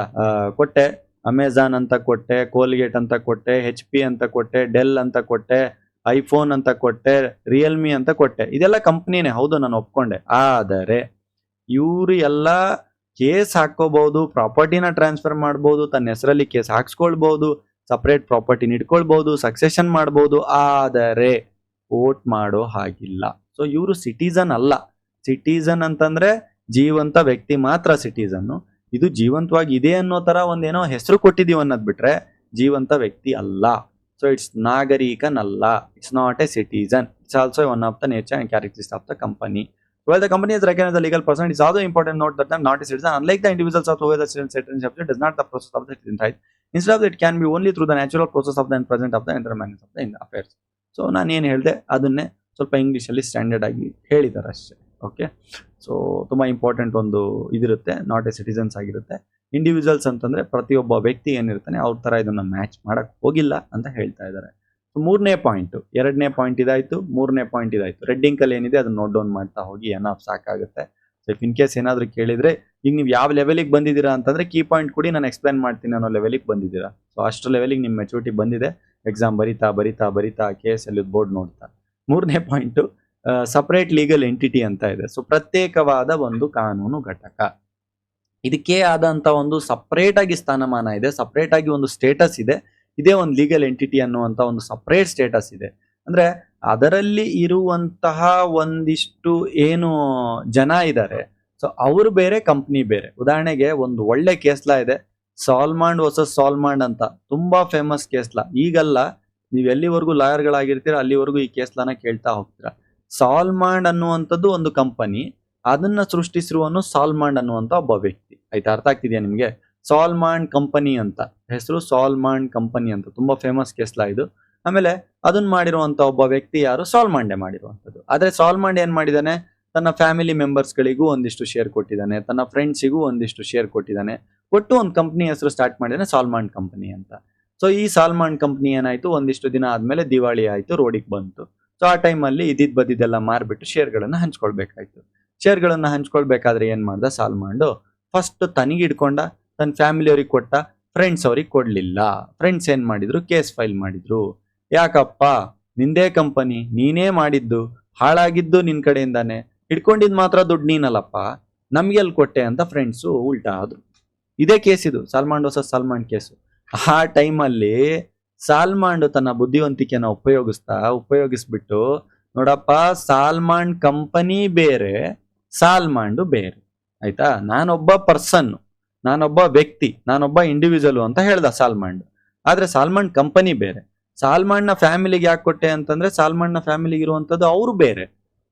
ಕೊಟ್ಟೆ, ಅಮೆಜಾನ್ ಅಂತ ಕೊಟ್ಟೆ, ಕೋಲ್ಗೇಟ್ ಅಂತ ಕೊಟ್ಟೆ, HP ಅಂತ ಕೊಟ್ಟೆ, ಡೆಲ್ ಅಂತ ಕೊಟ್ಟೆ, ಐಫೋನ್ ಅಂತ ಕೊಟ್ಟೆ, ರಿಯಲ್ಮಿ ಅಂತ ಕೊಟ್ಟೆ. ಇದೆಲ್ಲ ಕಂಪ್ನಿನೇ, ಹೌದು, ನಾನು ಒಪ್ಕೊಂಡೆ. ಆದರೆ ಇವರು ಎಲ್ಲ ಕೇಸ್ ಹಾಕೋಬಹುದು, ಪ್ರಾಪರ್ಟಿನ ಟ್ರಾನ್ಸ್ಫರ್ ಮಾಡಬಹುದು, ತನ್ನ ಹೆಸರಲ್ಲಿ ಕೇಸ್ ಹಾಕ್ಸ್ಕೊಳ್ಬಹುದು, ಸಪರೇಟ್ ಪ್ರಾಪರ್ಟಿನ ಇಟ್ಕೊಳ್ಬಹುದು, ಸಕ್ಸೆಷನ್ ಮಾಡಬಹುದು. ಆದರೆ ವೋಟ್ ಮಾಡೋ ಹಾಗಿಲ್ಲ. ಸೊ ಇವರು ಸಿಟಿಸನ್ ಅಲ್ಲ. ಸಿಟಿಸನ್ ಅಂತಂದ್ರೆ ಜೀವಂತ ವ್ಯಕ್ತಿ ಮಾತ್ರ ಸಿಟಿಸನ್. ಇದು ಜೀವಂತವಾಗಿ ಇದೆ ಅನ್ನೋ ತರ ಒಂದೇನೋ ಹೆಸರು ಕೊಟ್ಟಿದೀವಿ ಅನ್ನೋದ್ ಬಿಟ್ರೆ ಜೀವಂತ ವ್ಯಕ್ತಿ ಅಲ್ಲ. ಸೊ ಇಟ್ಸ್ ನಾಗರಿಕನಲ್ಲ. It's not a citizen. It's also one of the nature and characteristics of the company. While the company is recognized as a legal person, it is also important to note that they are not a citizen. Unlike the individuals of who are the citizenship, it does not the process of the citizenship. Instead of it can be only through the natural process of the present of the intermanagement of the affairs. So ನಾನು ಏನು ಹೇಳಿದೆ ಅದನ್ನೇ ಸ್ವಲ್ಪ ಇಂಗ್ಲಿಷಲ್ಲಿ ಸ್ಟ್ಯಾಂಡರ್ಡ್ ಆಗಿ ಹೇಳಿದ್ದಾರೆ ಅಷ್ಟೇ. ಓಕೆ, ಸೊ ತುಂಬಾ ಇಂಪಾರ್ಟೆಂಟ್ ಒಂದು ಇದಿರುತ್ತೆ, ನಾಟ್ ಎ ಸಿಟಿಸನ್ಸ್ ಆಗಿರುತ್ತೆ. ಇಂಡಿವಿಜುವಲ್ಸ್ ಅಂತಂದ್ರೆ ಪ್ರತಿಯೊಬ್ಬ ವ್ಯಕ್ತಿ ಏನಿರ್ತಾನೆ ಅವ್ರ ತರ ಇದನ್ನ ಮ್ಯಾಚ್ ಮಾಡಕ್ ಹೋಗಿಲ್ಲ ಅಂತ ಹೇಳ್ತಾ ಇದ್ದಾರೆ. ಮೂರನೇ ಪಾಯಿಂಟ್, 2ನೇ ಪಾಯಿಂಟ್ ಇದಾಯ್ತು, 3ನೇ ಪಾಯಿಂಟ್ ಇದಾಯ್ತು. ರೆಡ್ಡಿಂಗ್ ಕಲ್ ಏನಿದೆ ಅದನ್ನ ನೋಟ್ ಡೌನ್ ಮಾಡ್ತಾ ಹೋಗಿ, ಎನಫ್ ಸಾಕಾಗುತ್ತೆ. ಸೊ ಇನ್ ಕೇಸ್ ಏನಾದ್ರು ಕೇಳಿದ್ರೆ ಈಗ ನೀವು ಯಾವ ಲೆವೆಲಿಗೆ ಬಂದಿದ್ದೀರಾ ಅಂತಂದ್ರೆ ಕೀ ಪಾಯಿಂಟ್ ಕೊಡಿ, ನಾನು ಎಕ್ಸ್ಪ್ಲೈನ್ ಮಾಡ್ತೀನಿ ಅನ್ನೋ ಲೆವೆಲಿಗೆ ಬಂದಿದ್ದೀರಾ. ಸೊ ಅಷ್ಟು ಲೆವೆಲಿಗೆ ನಿಮ್ಮ ಮೆಚುರಿಟಿ ಬಂದಿದೆ. ಎಕ್ಸಾಮ್ ಬರಿತಾ ಕೇಸ್ ಅಲ್ಲಿ ಬೋರ್ಡ್ ನೋಡ್ತಾ. 3ನೇ ಪಾಯಿಂಟ್, ಸಪರೇಟ್ ಲೀಗಲ್ ಎಂಟಿಟಿ ಅಂತ ಇದೆ. ಸೊ ಪ್ರತ್ಯೇಕವಾದ ಒಂದು ಕಾನೂನು ಘಟಕ, ಇದಕ್ಕೆ ಆದಂತ ಒಂದು ಸಪರೇಟ್ ಆಗಿ ಸ್ಥಾನಮಾನ ಇದೆ, ಸಪರೇಟ್ ಆಗಿ ಒಂದು ಸ್ಟೇಟಸ್ ಇದೆ. ಇದೇ ಒಂದು ಲೀಗಲ್ ಎಂಟಿಟಿ ಅನ್ನುವಂತ ಒಂದು ಸಪರೇಟ್ ಸ್ಟೇಟಸ್ ಇದೆ. ಅಂದ್ರೆ ಅದರಲ್ಲಿ ಇರುವಂತಹ ಒಂದಿಷ್ಟು ಏನು ಜನ ಇದ್ದಾರೆ, ಸೊ ಅವರು ಬೇರೆ, ಕಂಪ್ನಿ ಬೇರೆ. ಉದಾಹರಣೆಗೆ ಒಂದು ಒಳ್ಳೆ ಕೇಸ್ಲಾ ಇದೆ, ಸಾಲ್ಮಾಂಡ್ ವರ್ಸಸ್ ಸಾಲ್ಮಾಂಡ್ ಅಂತ, ತುಂಬಾ ಫೇಮಸ್ ಕೇಸ್ಲಾ. ಈಗಲ್ಲ, ನೀವು ಎಲ್ಲಿವರೆಗೂ ಲಾಯರ್ಗಳಾಗಿರ್ತೀರ ಅಲ್ಲಿವರೆಗೂ ಈ ಕೇಸ್ಲಾನ ಕೇಳ್ತಾ ಹೋಗ್ತೀರಾ. ಸಾಲ್ಮಾಂಡ್ ಅನ್ನುವಂಥದ್ದು ಒಂದು ಕಂಪನಿ, ಅದನ್ನ ಸೃಷ್ಟಿಸಿರುವನು ಸಾಲ್ಮಾಂಡ್ ಅನ್ನುವಂತ ಒಬ್ಬ ವ್ಯಕ್ತಿ. ಆಯ್ತಾ, ಅರ್ಥ ಆಗ್ತಿದ್ಯಾ ನಿಮ್ಗೆ? ಸಾಲ್ಮಾಂಡ್ ಕಂಪನಿ ಅಂತ ಹೆಸರು, ಸಾಲ್ಮಾಂಡ್ ಕಂಪನಿ ಅಂತ ತುಂಬಾ ಫೇಮಸ್ ಕೇಸ್ಲಾ ಇದು. ಆಮೇಲೆ ಅದನ್ನ ಮಾಡಿರುವಂತ ಒಬ್ಬ ವ್ಯಕ್ತಿ ಯಾರು? ಸಾಲ್ಮಾಂಡೆ ಮಾಡಿರುವಂತದ್ದು. ಆದ್ರೆ ಸಾಲ್ಮಾಂಡ್ ಏನ್ ಮಾಡಿದಾನೆ, ತನ್ನ ಫ್ಯಾಮಿಲಿ ಮೆಂಬರ್ಸ್ ಗಳಿಗೂ ಒಂದಿಷ್ಟು ಶೇರ್ ಕೊಟ್ಟಿದ್ದಾನೆ, ತನ್ನ ಫ್ರೆಂಡ್ಸಿಗೂ ಒಂದಿಷ್ಟು ಶೇರ್ ಕೊಟ್ಟಿದ್ದಾನೆ, ಕೊಟ್ಟು ಒಂದು ಕಂಪ್ನಿ ಹೆಸರು ಸ್ಟಾರ್ಟ್ ಮಾಡಿದಾನೆ, ಸಾಲ್ಮಾಂಡ್ ಕಂಪನಿ ಅಂತ. ಸೊ ಈ ಸಾಲ್ಮಾಂಡ್ ಕಂಪನಿ ಏನಾಯ್ತು, ಒಂದಿಷ್ಟು ದಿನ ಆದ್ಮೇಲೆ ದಿವಾಳಿ ಆಯ್ತು, ರೋಡಿಗೆ ಬಂತು. ಸೊ ಆ ಟೈಮಲ್ಲಿ ಇದಿದ್ ಬದಿದೆಲ್ಲ ಮಾರ್ಬಿಟ್ಟು ಶೇರ್ಗಳನ್ನ ಹಂಚ್ಕೊಳ್ಬೇಕಾಯ್ತು. ಶೇರ್ಗಳನ್ನ ಹಂಚ್ಕೊಳ್ಬೇಕಾದ್ರೆ ಏನ್ ಮಾಡ್ದ ಸಾಲ್ಮಾಂಡು, ಫಸ್ಟ್ ತನಿಗೆ ಇಡ್ಕೊಂಡ, ತನ್ನ ಫ್ಯಾಮಿಲಿ ಅವ್ರಿಗೆ ಕೊಟ್ಟ, ಫ್ರೆಂಡ್ಸ್ ಅವ್ರಿಗೆ ಕೊಡ್ಲಿಲ್ಲ. ಫ್ರೆಂಡ್ಸ್ ಏನ್ ಮಾಡಿದ್ರು, ಕೇಸ್ ಫೈಲ್ ಮಾಡಿದ್ರು. ಯಾಕಪ್ಪ, ನಿಂದೇ ಕಂಪನಿ, ನೀನೇ ಮಾಡಿದ್ದು, ಹಾಳಾಗಿದ್ದು ನಿನ್ ಕಡೆಯಿಂದಾನೆ, ಹಿಡ್ಕೊಂಡಿದ್ ಮಾತ್ರ ದುಡ್ಡು ನೀನಲ್ಲಪ್ಪ, ನಮ್ಗೆಲ್ ಕೊಟ್ಟೆ ಅಂತ ಫ್ರೆಂಡ್ಸು ಉಲ್ಟಾ ಆದ್ರು. ಇದೇ ಕೇಸ್ ಇದು, ಸಾಲ್ಮಾಂಡ್ ವರ್ಸಸ್ ಸಾಲ್ಮಾಂಡ್ ಕೇಸು. ಆ ಟೈಮಲ್ಲಿ ಸಾಲ್ಮಾಂಡ್ ತನ್ನ ಬುದ್ಧಿವಂತಿಕೆನ ಉಪಯೋಗಿಸ್ಬಿಟ್ಟು, ನೋಡಪ್ಪ, ಸಾಲ್ಮಾಂಡ್ ಕಂಪನಿ ಬೇರೆ, ಸಾಲ್ಮಾಂಡು ಬೇರೆ, ಆಯ್ತಾ, ನಾನೊಬ್ಬ ಪರ್ಸನ್, ನಾನೊಬ್ಬ ವ್ಯಕ್ತಿ, ನಾನೊಬ್ಬ ಇಂಡಿವಿಜುವಲ್ ಅಂತ ಹೇಳ್ದ ಸಾಲ್ಮಾಂಡ್. ಆದ್ರೆ ಸಾಲ್ಮನ್ ಕಂಪನಿ ಬೇರೆ. ಸಾಲ್ಮನ್ನ ಫ್ಯಾಮಿಲಿಗೆ ಯಾಕೆ ಕೊಟ್ಟೆ ಅಂತಂದ್ರೆ ಸಾಲ್ಮನ್ನ ಫ್ಯಾಮಿಲಿಗೆ ಇರುವಂತದ್ದು ಅವರು ಬೇರೆ,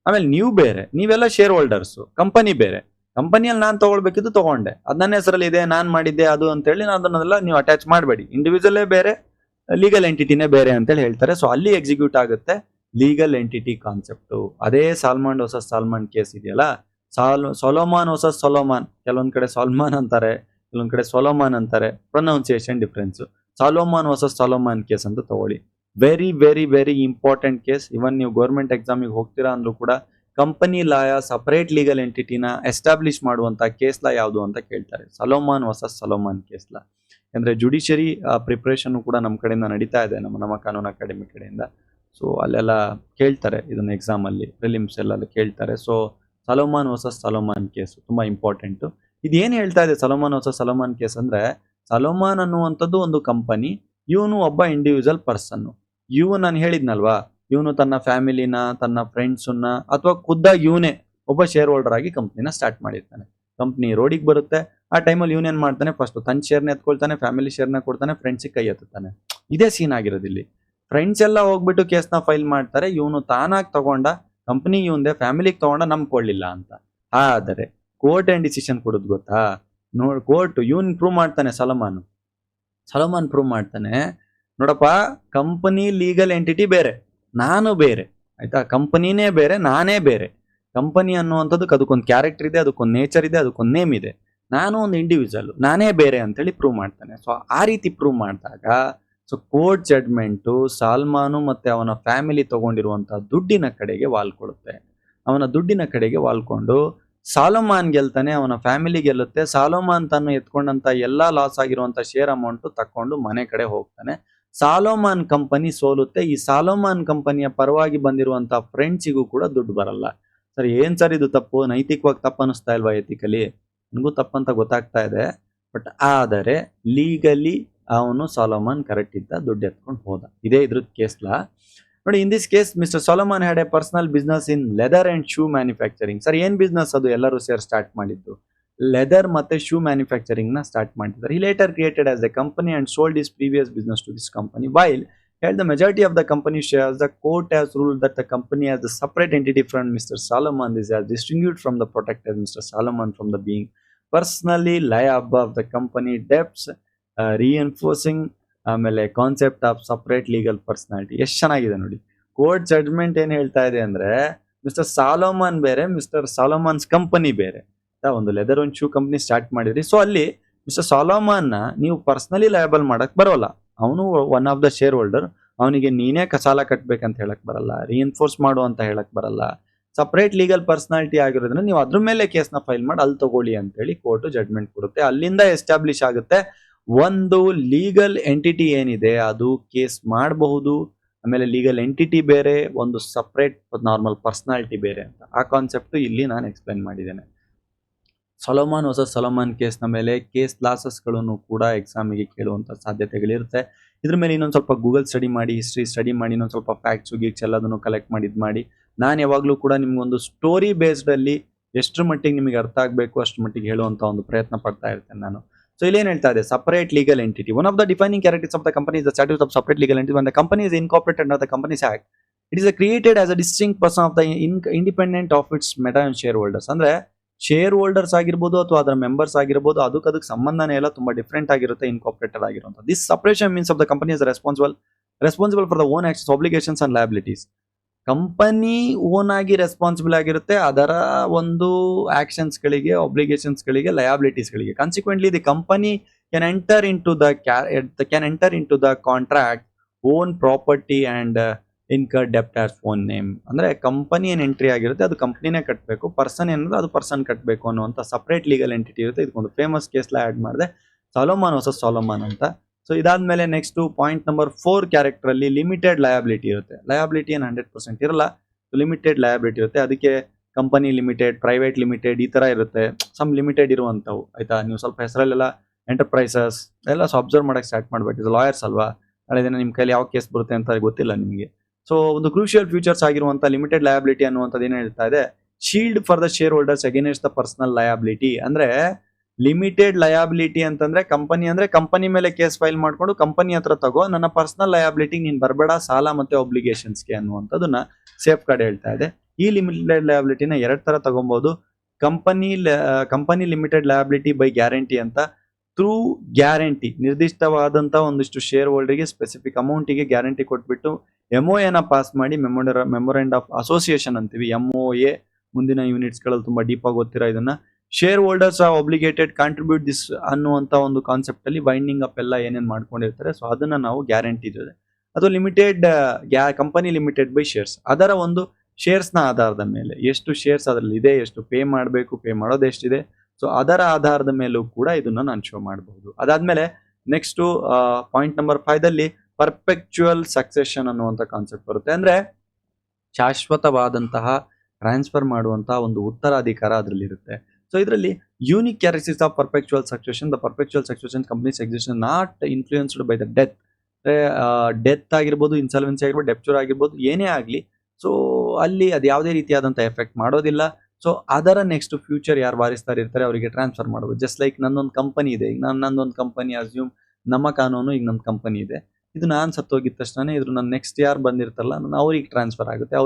ಆಮೇಲೆ ನೀವು ಬೇರೆ, ನೀವೆಲ್ಲ ಶೇರ್ ಹೋಲ್ಡರ್ಸ್, ಕಂಪನಿ ಬೇರೆ. ಕಂಪನಿಯಲ್ಲಿ ನಾನು ತಗೊಳ್ಬೇಕಿದ್ದು ತಗೊಂಡೆ, ಅದು ನನ್ನ ಹೆಸರಲ್ಲಿ ಇದೆ, ನಾನು ಮಾಡಿದ್ದೆ ಅದು ಅಂತ ಹೇಳಿ ಅದನ್ನೆಲ್ಲ ನೀವು ಅಟ್ಯಾಚ್ ಮಾಡಬೇಡಿ. ಇಂಡಿವಿಜುವಲೇ ಬೇರೆ, ಲೀಗಲ್ ಎಂಟಿಟಿನೇ ಬೇರೆ ಅಂತೇಳಿ ಹೇಳ್ತಾರೆ. ಸೊ ಅಲ್ಲಿ ಎಕ್ಸಿಕ್ಯೂಟ್ ಆಗುತ್ತೆ ಲೀಗಲ್ ಎಂಟಿಟಿ ಕಾನ್ಸೆಪ್ಟ್. ಅದೇ ಸಾಲ್ಮನ್ ವರ್ಸಸ್ ಸಾಲ್ಮನ್ ಕೇಸ್ ಇದೆಯಲ್ಲ, ಸೊಲೊಮಾನ್ ವರ್ಸಸ್ ಸೊಲೊಮಾನ್, ಕೆಲವೊಂದ್ ಕಡೆ ಸಾಲ್ಮಾನ್ ಅಂತಾರೆ, ಕೆಲವೊಂದ್ ಕಡೆ ಸೊಲೊಮಾನ್ ಅಂತಾರೆ, pronunciation difference. Salomon versus Salomon case ಅಂತ ತಗೊಳ್ಳಿ. Very very very important case. Even ನೀವು ಗೌರ್ಮೆಂಟ್ ಎಕ್ಸಾಮಿಗೆ ಹೋಗ್ತೀರಾ ಅಂದ್ರೂ ಕೂಡ ಕಂಪನಿ ಲಾಯ ಸಪರೇಟ್ ಲೀಗಲ್ ಎಂಟಿಟಿನ ಎಸ್ಟಾಬ್ಲಿಷ್ ಮಾಡುವಂತ ಕೇಸ್ ಲಾ ಯಾವುದು ಅಂತ ಕೇಳ್ತಾರೆ. Salomon versus Salomon case law. ಅಂದ್ರೆ ಜುಡಿಷರಿ ಪ್ರಿಪರೇಷನ್ ಕೂಡ ನಮ್ಮ ಕಡೆಯಿಂದ ನಡೀತಾ ಇದೆ, ನಮ್ಮ ಕಾನೂನು ಅಕಾಡೆಮಿ ಕಡೆಯಿಂದ. ಸೊ ಅಲ್ಲೆಲ್ಲ ಕೇಳ್ತಾರೆ ಇದನ್ನ ಎಕ್ಸಾಮ್ ಅಲ್ಲಿ, ಪ್ರಿಲಿಮ್ಸ್ ಎಲ್ಲ ಕೇಳ್ತಾರೆ. ಸೊ ಸಲೋಮಾನ್ ವರ್ಸಸ್ ಸಲೋಮಾನ್ ಕೇಸ್ ತುಂಬಾ ಇಂಪಾರ್ಟೆಂಟ್. ಇದೇನ್ ಹೇಳ್ತಾ ಇದೆ ಸಲೋಮಾನ್ ವರ್ಸಸ್ ಸಲೋಮಾನ್ ಕೇಸ್ ಅಂದ್ರೆ, ಸಲೋಮಾನ್ ಅನ್ನುವಂಥದ್ದು ಒಂದು ಕಂಪನಿ, ಇವನು ಒಬ್ಬ ಇಂಡಿವಿಜುವಲ್ ಪರ್ಸನ್. ನಾನು ಹೇಳಿದ್ನಲ್ವಾ, ಇವನು ತನ್ನ ಫ್ಯಾಮಿಲಿನ, ತನ್ನ ಫ್ರೆಂಡ್ಸನ್ನ, ಅಥವಾ ಖುದ್ದಾಗಿ ಇವನೇ ಒಬ್ಬ ಶೇರ್ ಹೋಲ್ಡರ್ ಆಗಿ ಕಂಪ್ನಿನ ಸ್ಟಾರ್ಟ್ ಮಾಡಿರ್ತಾನೆ. ಕಂಪ್ನಿ ರೋಡಿಗೆ ಬರುತ್ತೆ, ಆ ಟೈಮಲ್ಲಿ ಇವನ್ ಏನ್ ಮಾಡ್ತಾನೆ, ಫಸ್ಟ್ ತನ್ನ ಶೇರ್ನ ಎತ್ಕೊಳ್ತಾನೆ, ಫ್ಯಾಮಿಲಿ ಶೇರ್ನ ಕೊಡ್ತಾನೆ, ಫ್ರೆಂಡ್ಸಿಗೆ ಕೈ ಎತ್ತಾನೆ. ಇದೇ ಸೀನ್ ಆಗಿರೋದು ಇಲ್ಲಿ. ಫ್ರೆಂಡ್ಸ್ ಎಲ್ಲ ಹೋಗ್ಬಿಟ್ಟು ಕೇಸ್ನ ಫೈಲ್ ಮಾಡ್ತಾರೆ, ಇವನು ತಾನಾಗಿ ತಗೊಂಡ, ಕಂಪ್ನಿ ಇವಂದೆ, ಫ್ಯಾಮಿಲಿಗೆ ತಗೊಂಡ, ನಮ್ಗೆ ಕೊಡ್ಲಿಲ್ಲ ಅಂತ. ಆದರೆ ಕೋರ್ಟ್ ಏನ್ ಡಿಸಿಷನ್ ಕೊಡೋದು ಗೊತ್ತಾ? ಕೋರ್ಟ್ ಇವನ್ ಪ್ರೂವ್ ಮಾಡ್ತಾನೆ, ಸಲಮಾನ್ ಪ್ರೂವ್ ಮಾಡ್ತಾನೆ, ನೋಡಪ್ಪ ಕಂಪನಿ ಲೀಗಲ್ ಎಂಟಿಟಿ ಬೇರೆ, ನಾನು ಬೇರೆ, ಆಯ್ತಾ? ಕಂಪನಿನೇ ಬೇರೆ, ನಾನೇ ಬೇರೆ. ಕಂಪನಿ ಅನ್ನುವಂಥದ್ದಕ್ಕೆ ಅದಕ್ಕೊಂದು ಕ್ಯಾರೆಕ್ಟರ್ ಇದೆ, ಅದಕ್ಕೊಂದು ನೇಚರ್ ಇದೆ, ಅದಕ್ಕೊಂದು ನೇಮ್ ಇದೆ. ನಾನು ಒಂದು ಇಂಡಿವಿಜುವಲ್, ನಾನೇ ಬೇರೆ ಅಂತೇಳಿ ಪ್ರೂವ್ ಮಾಡ್ತಾನೆ. ಸೊ ಆ ರೀತಿ ಪ್ರೂವ್ ಮಾಡಿದಾಗ ಸೊ ಕೋರ್ಟ್ ಜಡ್ಮೆಂಟು ಸಾಲ್ಮಾನು ಮತ್ತೆ ಅವನ ಫ್ಯಾಮಿಲಿ ತಗೊಂಡಿರುವಂತಹ ದುಡ್ಡಿನ ಕಡೆಗೆ ವಾಲ್ಕೊಳುತ್ತೆ. ಅವನ ದುಡ್ಡಿನ ಕಡೆಗೆ ವಾಲ್ಕೊಂಡು ಸಾಲೋಮಾನ್ ಗೆಲ್ತಾನೆ, ಅವನ ಫ್ಯಾಮಿಲಿ ಗೆಲ್ಲುತ್ತೆ. ಸಾಲೋಮಾನ್ ತಾನು ಎತ್ಕೊಂಡಂತ ಎಲ್ಲಾ ಲಾಸ್ ಆಗಿರುವಂತ ಶೇರ್ ಅಮೌಂಟ್ ತಕೊಂಡು ಮನೆ ಕಡೆ ಹೋಗ್ತಾನೆ. ಸಾಲೋಮಾನ್ ಕಂಪನಿ ಸೋಲುತ್ತೆ. ಈ ಸಾಲೋಮಾನ್ ಕಂಪನಿಯ ಪರವಾಗಿ ಬಂದಿರುವಂತ ಫ್ರೆಂಡ್ಸಿಗೂ ಕೂಡ ದುಡ್ಡು ಬರಲ್ಲ. ಸರ್ ಏನ್ ಸರ್ ಇದು ತಪ್ಪು, ನೈತಿಕವಾಗಿ ತಪ್ಪು ಅನಿಸ್ತಾ ಇಲ್ವಾ? ಎಥಿಕಲಿ ನನಗೂ ತಪ್ಪಂತ ಗೊತ್ತಾಗ್ತಾ ಇದೆ, ಬಟ್ ಆದರೆ ಲೀಗಲಿ ಅವನು ಸಾಲೋಮಾನ್ ಕರೆಕ್ಟ್ ಇದ್ದ, ದುಡ್ಡು ಎತ್ಕೊಂಡು ಹೋದ. ಇದೇ ಇದ್ರದ್ದು ಕೇಸ್ಲಾ ನೋಡಿ. In this case mister Salomon had a personal business in leather and shoe manufacturing. Sir ಏನ್ ಬಿಸ್ನೆಸ್ ಅದು? ಎಲ್ಲರೂ ಸೇರಿ ಸ್ಟಾರ್ಟ್ ಮಾಡಿದ್ದು ಲೆದರ್ ಮತ್ತೆ ಶೂ ಮ್ಯಾನುಫ್ಯಾಕ್ಚರಿಂಗ್ ನ ಸ್ಟಾರ್ಟ್ ಮಾಡಿದ್ದಾರೆ. He later created as a company and sold his previous business to this company. While held the majority of the company shares, the court has ruled that the company as a separate entity from Mr. Solomon is as distinguished from the protected Mr. Solomon from the being personally liable of the company debts, reinforcing ಆಮೇಲೆ concept of separate legal personality. ಎಷ್ಟು ಚೆನ್ನಾಗಿದೆ ನೋಡಿ. ಕೋರ್ಟ್ ಜಡ್ಜ್ಮೆಂಟ್ ಏನ್ ಹೇಳ್ತಾ ಇದೆ ಅಂದ್ರೆ, ಮಿಸ್ಟರ್ ಸಾಲೋಮಾನ್ ಬೇರೆ, ಮಿಸ್ಟರ್ ಸಾಲೋಮಾನ್ಸ್ ಕಂಪನಿ ಬೇರೆ. ಒಂದು ಲೆದರ್ ಒಂದು ಶೂ ಕಂಪನಿ ಸ್ಟಾರ್ಟ್ ಮಾಡಿದ್ರಿ. ಸೊ ಅಲ್ಲಿ ಮಿಸ್ಟರ್ ಸಾಲೋಮಾನ್ ನ ನೀವು ಪರ್ಸನಲಿ ಲಯಬಲ್ ಮಾಡಕ್ ಬರೋಲ್ಲ. ಅವನು one of the share holder, ಅವನಿಗೆ ನೀನೇ ಸಾಲ ಕಟ್ಬೇಕಂತ ಹೇಳಕ್ ಬರಲ್ಲ, ರಿಎನ್ಫೋರ್ಸ್ ಮಾಡು ಅಂತ ಹೇಳಕ್ ಬರಲ್ಲ. ಸಪರೇಟ್ ಲೀಗಲ್ ಪರ್ಸನಾಲಿಟಿ ಆಗಿರೋದ್ರಿಂದ ನೀವು ಅದ್ರ ಮೇಲೆ ಕೇಸ್ನ ಫೈಲ್ ಮಾಡಿ ಅಲ್ಲಿ ತಗೊಳ್ಳಿ ಅಂತ ಹೇಳಿ ಕೋರ್ಟ್ ಜಡ್ಮೆಂಟ್ ಕೊಡುತ್ತೆ. ಅಲ್ಲಿಂದ ಎಸ್ಟಾಬ್ಲಿಷ್ ಆಗುತ್ತೆ ಒಂದು ಲೀಗಲ್ ಎಂಟಿಟಿ ಏನಿದೆ ಅದು ಕೇಸ್ ಮಾಡಬಹುದು, ಆಮೇಲೆ ಲೀಗಲ್ ಎಂಟಿಟಿ ಬೇರೆ, ಒಂದು ಸಪರೇಟ್ ನಾರ್ಮಲ್ ಪರ್ಸನಾಲಿಟಿ ಬೇರೆ ಅಂತ. ಆ ಕಾನ್ಸೆಪ್ಟ್ ಇಲ್ಲಿ ನಾನು ಎಕ್ಸ್ಪ್ಲೈನ್ ಮಾಡಿದ್ದೇನೆ. ಸೊಲೊಮಾನ್ ವರ್ಸಸ್ ಸೊಲೊಮಾನ್ ಕೇಸ್ನ ಮೇಲೆ ಕೇಸ್ ಲಾಸಸ್ಗಳನ್ನು ಕೂಡ ಎಕ್ಸಾಮಿಗೆ ಕೇಳುವಂಥ ಸಾಧ್ಯತೆಗಳಿರುತ್ತೆ. ಇದ್ರ ಮೇಲೆ ಇನ್ನೊಂದು ಸ್ವಲ್ಪ ಗೂಗಲ್ ಸ್ಟಡಿ ಮಾಡಿ, ಹಿಸ್ಟ್ರಿ ಸ್ಟಡಿ ಮಾಡಿ, ಇನ್ನೊಂದು ಸ್ವಲ್ಪ ಫ್ಯಾಕ್ಟ್ಸ್ ಗೀಕ್ಸ್ ಎಲ್ಲದನ್ನು ಕಲೆಕ್ಟ್ ಮಾಡಿ. ನಾನು ಯಾವಾಗಲೂ ಕೂಡ ನಿಮ್ಗೊಂದು ಸ್ಟೋರಿ ಬೇಸ್ಡ್ ಅಲ್ಲಿ ಎಷ್ಟರ ಮಟ್ಟಿಗೆ ನಿಮಗೆ ಅರ್ಥ ಆಗಬೇಕು ಅಷ್ಟರ ಮಟ್ಟಿಗೆ ಹೇಳುವಂಥ ಒಂದು ಪ್ರಯತ್ನ ಪಡ್ತಾ ಇರ್ತೇನೆ ನಾನು. ಸೊ ಇಲ್ಲಿ ಏನ್ ಹೇಳ್ತಾ ಇದೆ, separate legal entity. One of the defining characters of the company is the statute of separate legal entity. when the company is incorporated under the Companies Act, it is created as a distinct person of the independent of its meta and shareholders. ಅಂದ್ರೆ ಶೇರ್ ಹೋಲ್ಡರ್ಸ್ ಆಗಿರ್ಬೋದು ಅಥವಾ ಅದರ ಮೆಂಬರ್ಸ್ ಆಗಿರ್ಬೋದು, ಅದಕ್ಕೆ ಸಂಬಂಧನೇ ಎಲ್ಲ ತುಂಬಾ ಡಿಫ್ರೆಂಟ್ ಆಗಿರುತ್ತೆ, ಇನ್ಕಾರ್ಪೊರೇಟೆಡ್ ಆಗಿರುವಂತ. This separation means of the company is responsible for the own actions, obligations and liabilities. Company own ಆಗಿ ರೆಸ್ಪಾನ್ಸಿಬಲ್ ಆಗಿರುತ್ತೆ ಅದರ ಒಂದು ಆಕ್ಷನ್ಸ್ ಗಳಿಗೆ, ಆಬ್ಲಿಗೇಷನ್ಸ್ ಗಳಿಗೆ, ಲಯಬಿಲಿಟೀಸ್ ಗಳಿಗೆ. Consequently the company can enter into the contract own property and incur ಡೆಪ್ಟ್ ಆಸ್ ಓನ್ ನೇಮ್. ಅಂದ್ರೆ ಕಂಪನಿ ಏನ್ ಎಂಟ್ರಿ ಆಗಿರುತ್ತೆ ಅದು ಕಂಪನಿನೇ ಕಟ್ಟಬೇಕು, ಪರ್ಸನ್ ಏನಿದೆ ಅದು ಪರ್ಸನ್ ಕಟ್ಟಬೇಕು ಅನ್ನುವಂಥ ಸಪರೇಟ್ ಲೀಗಲ್ ಎಂಟಿಟಿ ಇರುತ್ತೆ. ಇದಕ್ಕೊಂದು ಫೇಮಸ್ ಕೇಸ್ ಆಡ್ ಮಾಡಿದೆ, ಸಾಲೋಮಾನ್ ವರ್ಸಸ್ ಸಾಲೋಮಾನ್ ಅಂತ. ಸೊ ಇದಾದ್ಮೇಲೆ ನೆಕ್ಸ್ಟ್ ಪಾಯಿಂಟ್ ನಂಬರ್ 4 ಕ್ಯಾರೆಕ್ಟರ್ ಅಲ್ಲಿ ಲಿಮಿಟೆಡ್ ಲಯಬಿಲಿಟಿ ಇರುತ್ತೆ. ಲಯಬಿಲಿಟಿ ಏನು 100% ಇರಲ್ಲ, ಲಿಮಿಟೆಡ್ ಲಯಬಿಲಿಟಿ ಇರುತ್ತೆ. ಅದಕ್ಕೆ ಕಂಪನಿ ಲಿಮಿಟೆಡ್, ಪ್ರೈವೇಟ್ ಲಿಮಿಟೆಡ್ ಈ ತರ ಇರುತ್ತೆ, ಸಮ್ ಲಿಮಿಟೆಡ್ ಇರುವಂತವು. ಆಯ್ತಾ? ನೀವು ಸ್ವಲ್ಪ ಹೆಸರಲ್ಲೆಲ್ಲ ಎಂಟರ್ಪ್ರೈಸಸ್ ಎಲ್ಲ ಅಬ್ಸರ್ವ್ ಮಾಡಕ್ಕೆ ಸ್ಟಾರ್ಟ್ ಮಾಡ್ಬೇಕು. ಇದು ಲಾಯರ್ಸ್ ಅಲ್ವಾ, ನಾಳೆ ದಿನ ನಿಮ್ಮ ಕೈಲಿ ಯಾವ ಕೇಸ್ ಬರುತ್ತೆ ಅಂತ ಗೊತ್ತಿಲ್ಲ ನಿಮಗೆ. ಸೊ ಒಂದು ಕ್ರೂಷಿಯಲ್ ಫ್ಯೂಚರ್ಸ್ ಆಗಿರುವಂತ ಲಿಮಿಟೆಡ್ ಲಯಬಿಲಿಟಿ ಅನ್ನುವಂಥದ್ದು ಏನ್ ಹೇಳ್ತಾ ಇದೆ, shield for the share holders against the personal liability. ಅಂದ್ರೆ ಲಿಮಿಟೆಡ್ ಲಯಾಬಿಲಿಟಿ ಅಂತಂದ್ರೆ ಕಂಪನಿ ಮೇಲೆ ಕೇಸ್ ಫೈಲ್ ಮಾಡ್ಕೊಂಡು ಕಂಪನಿ ಹತ್ರ ತಗೋ, ನನ್ನ ಪರ್ಸನಲ್ ಲಯಾಬಿಲಿಟಿ ನೀನ್ ಬರಬೇಡ ಸಾಲ ಮತ್ತೆ ಒಬ್ಲಿಗೇಷನ್ಸ್ಗೆ ಅನ್ನುವಂಥದ್ದನ್ನ ಸೇಫ್ ಗಾರ್ಡ್ ಹೇಳ್ತಾ ಇದೆ. ಈ ಲಿಮಿಟೆಡ್ ಲಯಾಬಿಲಿಟಿನ 2 ತರ ತಗೊಬಹುದು. Company limited liability by guarantee ಅಂತ, ಥ್ರೂ ಗ್ಯಾರಂಟಿ ನಿರ್ದಿಷ್ಟವಾದಂತ ಒಂದಿಷ್ಟು ಶೇರ್ ಹೋಲ್ಡರ್ಗೆ ಸ್ಪೆಸಿಫಿಕ್ ಅಮೌಂಟಿಗೆ ಗ್ಯಾರಂಟಿ ಕೊಟ್ಬಿಟ್ಟು MOA ನ ಪಾಸ್ ಮಾಡಿ ಮೆಮೊರಂಡ್ ಆಫ್ ಅಸೋಸಿಯೇಷನ್ ಅಂತೀವಿ. MOA ಮುಂದಿನ ಯೂನಿಟ್ಸ್ ಗಳಲ್ಲಿ ತುಂಬಾ ಡೀಪ್ ಆಗಿ ಓದ್ತೀರಾ ಇದನ್ನ. Shareholders are obligated contribute this ಅನ್ನುವಂತ ಒಂದು ಕಾನ್ಸೆಪ್ಟ್ ಅಲ್ಲಿ ಬೈಂಡಿಂಗ್ ಅಪ್ ಎಲ್ಲ ಏನೇನ್ ಮಾಡ್ಕೊಂಡಿರ್ತಾರೆ, ಸೊ ಅದನ್ನ ನಾವು ಗ್ಯಾರಂಟಿ ಇದೆ. ಅದು ಕಂಪನಿ ಲಿಮಿಟೆಡ್ ಬೈ ಶೇರ್ಸ್, ಅದರ ಒಂದು ಶೇರ್ಸ್ ನ ಆಧಾರದ ಮೇಲೆ ಎಷ್ಟು ಶೇರ್ಸ್ ಅದರಲ್ಲಿ ಇದೆ, ಎಷ್ಟು ಪೇ ಮಾಡಬೇಕು, ಪೇ ಮಾಡೋದು ಎಷ್ಟಿದೆ, ಸೊ ಅದರ ಆಧಾರದ ಮೇಲೂ ಕೂಡ ಇದನ್ನ ನಾನು ಶೋ ಮಾಡಬಹುದು. ಅದಾದ್ಮೇಲೆ ನೆಕ್ಸ್ಟ್ ಪಾಯಿಂಟ್ ನಂಬರ್ 5 ದಲ್ಲಿ ಪರ್ಪೆಕ್ಚುಯಲ್ ಸಕ್ಸೆಷನ್ ಅನ್ನುವಂತ ಕಾನ್ಸೆಪ್ಟ್ ಬರುತ್ತೆ. ಅಂದ್ರೆ ಶಾಶ್ವತವಾದಂತಹ ಟ್ರಾನ್ಸ್ಫರ್ ಮಾಡುವಂತಹ ಒಂದು ಉತ್ತರಾಧಿಕಾರ ಅದರಲ್ಲಿ ಇರುತ್ತೆ. ಸೊ ಇದರಲ್ಲಿ unique characteristics of perpetual succession. The perpetual succession companies existence not influenced by the death ಆಗಿರ್ಬೋದು, ಇನ್ಸಾಲ್ವೆನ್ಸಿ ಆಗಿರ್ಬೋದು, ಡೆಪ್ಚರ್ ಆಗಿರ್ಬೋದು, ಏನೇ ಆಗಲಿ, ಸೊ ಅಲ್ಲಿ ಅದು ಯಾವುದೇ ರೀತಿಯಾದಂಥ ಎಫೆಕ್ಟ್ ಮಾಡೋದಿಲ್ಲ. ಸೊ ಅದರ ನೆಕ್ಸ್ಟ್ ಫ್ಯೂಚರ್ ಯಾರು ವಾರಿಸ್ತಾರೆ ಇರ್ತಾರೆ ಅವರಿಗೆ ಟ್ರಾನ್ಸ್ಫರ್ ಮಾಡಬಹುದು. ಜಸ್ಟ್ ಲೈಕ್ ನನ್ನೊಂದು ಕಂಪನಿ ಇದೆ, ಈಗ ನನ್ನೊಂದು ಕಂಪನಿ ಅಸ್ಯೂಮ್ ನಮ್ಮ ಕಾನೂನು, ಈಗ ನನ್ನ ಕಂಪನಿ ಇದೆ, ಇದು ನಾನು ಸತ್ತೋಗಿದ ತಕ್ಷಣ ಇದ್ರ ನನ್ನ ನೆಕ್ಸ್ಟ್ ಯಾರು ಬಂದಿರ್ತಾರಲ್ಲ ಅವ್ರಿಗೆ ಟ್ರಾನ್ಸ್ಫರ್ ಆಗುತ್ತೆ.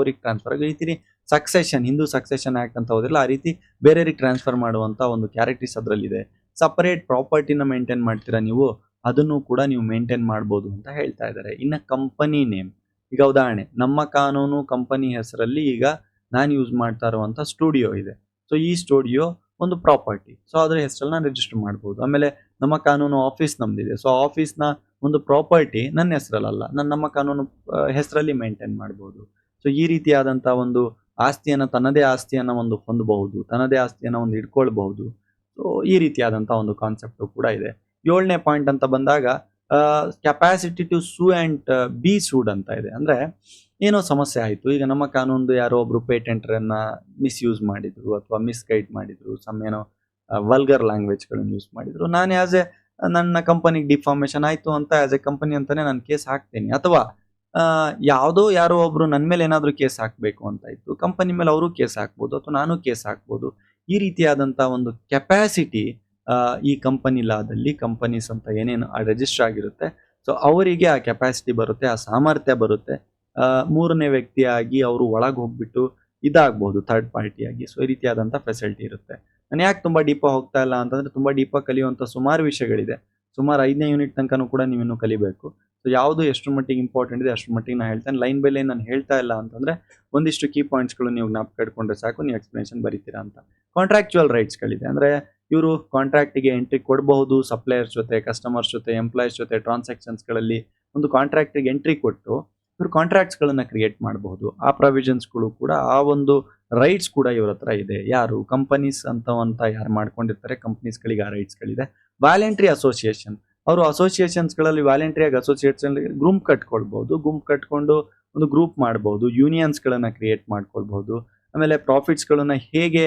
ಈ ರೀತಿ ಸಕ್ಸೆಷನ್, ಹಿಂದೂ ಸಕ್ಸೆಷನ್ ಆಕ್ಟ್ ಅಂತ ಹೋದಿಲ್ಲ, ಆ ರೀತಿ ಬೇರೆಯವ್ರಿಗೆ ಟ್ರಾನ್ಸ್ಫರ್ ಮಾಡುವಂತ ಒಂದು ಕ್ಯಾರೆಕ್ಟರ್ಸ್ ಅದರಲ್ಲಿದೆ. ಸಪರೇಟ್ ಪ್ರಾಪರ್ಟಿನ ಮೇಂಟೈನ್ ಮಾಡ್ತೀರಾ ನೀವು, ಅದನ್ನು ಕೂಡ ನೀವು ಮೇಂಟೈನ್ ಮಾಡ್ಬೋದು ಅಂತ ಹೇಳ್ತಾ ಇದ್ದಾರೆ. ಇನ್ನು ಕಂಪನಿ ನೇಮ್, ಈಗ ಉದಾಹರಣೆ ನಮ್ಮ ಕಾನೂನು ಕಂಪನಿ ಹೆಸರಲ್ಲಿ ಈಗ ನಾನು ಯೂಸ್ ಮಾಡ್ತಾ ಇರುವಂತ ಸ್ಟುಡಿಯೋ ಇದೆ. ಸೊ ಈ ಸ್ಟುಡಿಯೋ ಒಂದು ಪ್ರಾಪರ್ಟಿ, ಸೊ ಅದ್ರ ಹೆಸರಲ್ಲಿ ನಾನು ರಿಜಿಸ್ಟರ್ ಮಾಡ್ಬೋದು. ಆಮೇಲೆ ನಮ್ಮ ಕಾನೂನು ಆಫೀಸ್ ನಮ್ದಿದೆ, ಸೊ ಆಫೀಸ್ನ ಒಂದು ಪ್ರಾಪರ್ಟಿ ನನ್ನ ಹೆಸರಲ್ಲ, ನಮ್ಮ ಕಾನೂನು ಹೆಸರಲ್ಲಿ ಮೇಂಟೈನ್ ಮಾಡ್ಬೋದು. ಸೊ ಈ ರೀತಿಯಾದಂತ ಒಂದು ಆಸ್ತಿಯನ್ನ, ತನ್ನದೇ ಆಸ್ತಿಯನ್ನ ಒಂದು ಹೊಂದಬಹುದು, ತನ್ನದೇ ಆಸ್ತಿಯನ್ನ ಒಂದು ಇಟ್ಕೊಳ್ಬಹುದು. ಸೊ ಈ ರೀತಿಯಾದಂತ ಒಂದು ಕಾನ್ಸೆಪ್ಟ್ ಕೂಡ ಇದೆ. 7ನೇ ಪಾಯಿಂಟ್ ಅಂತ ಬಂದಾಗ capacity to sue and be sued ಅಂತ ಇದೆ. ಅಂದ್ರೆ ಏನೋ ಸಮಸ್ಯೆ ಆಯಿತು, ಈಗ ನಮ್ಮ ಕಾನೂನು ಯಾರೋ ಒಬ್ರು ಪೇಟೆಂಟರನ್ನ ಮಿಸ್ಯೂಸ್ ಮಾಡಿದ್ರು ಅಥವಾ ಮಿಸ್ಗೈಡ್ ಮಾಡಿದ್ರು, ಏನೋ ವಲ್ಗರ್ ಲ್ಯಾಂಗ್ವೇಜ್ಗಳನ್ನು ಯೂಸ್ ಮಾಡಿದ್ರು, ನಾನು ನನ್ನ ಕಂಪನಿಗೆ ಡಿಫಾರ್ಮೇಶನ್ ಆಯಿತು ಅಂತ ಆಸ್ ಎ ಕಂಪನಿ ಅಂತಾನೆ ನಾನು ಕೇಸ್ ಹಾಕ್ತೀನಿ. ಅಥವಾ ಯಾರೋ ಒಬ್ರು ನನ್ನ ಮೇಲೆ ಏನಾದರೂ ಕೇಸ್ ಹಾಕಬೇಕು ಅಂತ ಇತ್ತು, ಕಂಪನಿ ಮೇಲೆ ಅವರು ಕೇಸ್ ಹಾಕ್ಬೋದು ಅಥವಾ ನಾನು ಕೇಸ್ ಹಾಕ್ಬೋದು. ಈ ರೀತಿಯಾದಂಥ ಒಂದು ಕೆಪಾಸಿಟಿ ಈ ಕಂಪನಿ ಲಾದಲ್ಲಿ ಕಂಪನೀಸ್ ಅಂತ ಏನೇನು ರಿಜಿಸ್ಟರ್ ಆಗಿರುತ್ತೆ, ಸೊ ಅವರಿಗೆ ಆ ಕೆಪಾಸಿಟಿ ಬರುತ್ತೆ, ಆ ಸಾಮರ್ಥ್ಯ ಬರುತ್ತೆ. 3ನೇ ವ್ಯಕ್ತಿಯಾಗಿ ಅವರು ಒಳಗೆ ಹೋಗ್ಬಿಟ್ಟು ಇದಾಗಬಹುದು ಥರ್ಡ್ ಪಾರ್ಟಿಯಾಗಿ. ಸೊ ಈ ರೀತಿಯಾದಂಥ ಫೆಸಿಲಿಟಿ ಇರುತ್ತೆ. ನಾನು ಯಾಕೆ ತುಂಬ ಡೀಪಾಗಿ ಹೋಗ್ತಾ ಇಲ್ಲ ಅಂತಂದ್ರೆ, ತುಂಬ ಡೀಪಾಗಿ ಕಲಿಯುವಂಥ ಸುಮಾರು ವಿಷಯಗಳಿದೆ. ಸುಮಾರು 5ನೇ ಯೂನಿಟ್ ತನಕನೂ ಕೂಡ ನೀವಿನ್ನೂ ಕಲಿಬೇಕು. ಸೊ ಯಾವುದು ಎಷ್ಟು ಮಟ್ಟಿಗೆ ಇಂಪಾರ್ಟೆಂಟ್ ಇದೆ ಅಷ್ಟು ಮಟ್ಟಿಗೆ ನಾನು ಹೇಳ್ತೇನೆ. ಲೈನ್ ಬೈ ಲೈನ್ ನಾನು ಹೇಳ್ತಾ ಇಲ್ಲ ಅಂತಂದ್ರೆ ಒಂದಿಷ್ಟು ಕೀ ಪಾಯಿಂಟ್ಸ್ಗಳು ನೀವು ಜ್ಞಾಪಕ ಇಟ್ಕೊಂಡ್ರೆ ಸಾಕು, ನೀವು ಎಕ್ಸ್ಪ್ಲನೇಷನ್ ಬರೀತೀರಾ ಅಂತ. ಕಾಂಟ್ರಾಕ್ಚುಯಲ್ ರೈಟ್ಸ್ಗಳಿದೆ, ಅಂದ್ರೆ ಇವರು ಕಾಂಟ್ರಾಕ್ಟಿಗೆ ಎಂಟ್ರಿ ಕೊಡಬಹುದು, ಸಪ್ಲೈಯರ್ಸ್ ಜೊತೆ, ಕಸ್ಟಮರ್ಸ್ ಜೊತೆ, ಎಂಪ್ಲಾಯೀಸ್ ಜೊತೆ ಟ್ರಾನ್ಸಾಕ್ಷನ್ಸ್ಗಳಲ್ಲಿ ಒಂದು ಕಾಂಟ್ರಾಕ್ಟಿಗೆ ಎಂಟ್ರಿ ಕೊಟ್ಟು ಇವರು ಕಾಂಟ್ರಾಕ್ಟ್ಸ್ಗಳನ್ನ ಕ್ರಿಯೇಟ್ ಮಾಡಬಹುದು. ಆ ಪ್ರೊವಿಷನ್ಸ್ಗಳು ಕೂಡ, ಆ ಒಂದು ರೈಟ್ಸ್ ಕೂಡ ಇವ್ರ ಹತ್ರ ಇದೆ. ಯಾರು ಕಂಪನೀಸ್ ಅಂತ ಯಾರು ಮಾಡ್ಕೊಂಡಿರ್ತಾರೆ, ಕಂಪನೀಸ್ಗಳಿಗೆ ಆ ರೈಟ್ಸ್ಗಳಿದೆ. ವ್ಯಾಲೆಂಟ್ರಿ ಅಸೋಸಿಯೇಷನ್, ಅವರು ಅಸೋಸಿಯೇಷನ್ಸ್ಗಳಲ್ಲಿ ವ್ಯಾಲೆಂಟ್ರಿಯಾಗಿ ಅಸೋಸಿಯೇಷನ್ ಗುಂಪು ಕಟ್ಕೊಳ್ಬಹುದು, ಗುಂಪು ಕಟ್ಕೊಂಡು ಒಂದು ಗ್ರೂಪ್ ಮಾಡಬಹುದು, ಯೂನಿಯನ್ಸ್ಗಳನ್ನ ಕ್ರಿಯೇಟ್ ಮಾಡ್ಕೊಳ್ಬಹುದು. ಆಮೇಲೆ ಪ್ರಾಫಿಟ್ಸ್ಗಳನ್ನ ಹೇಗೆ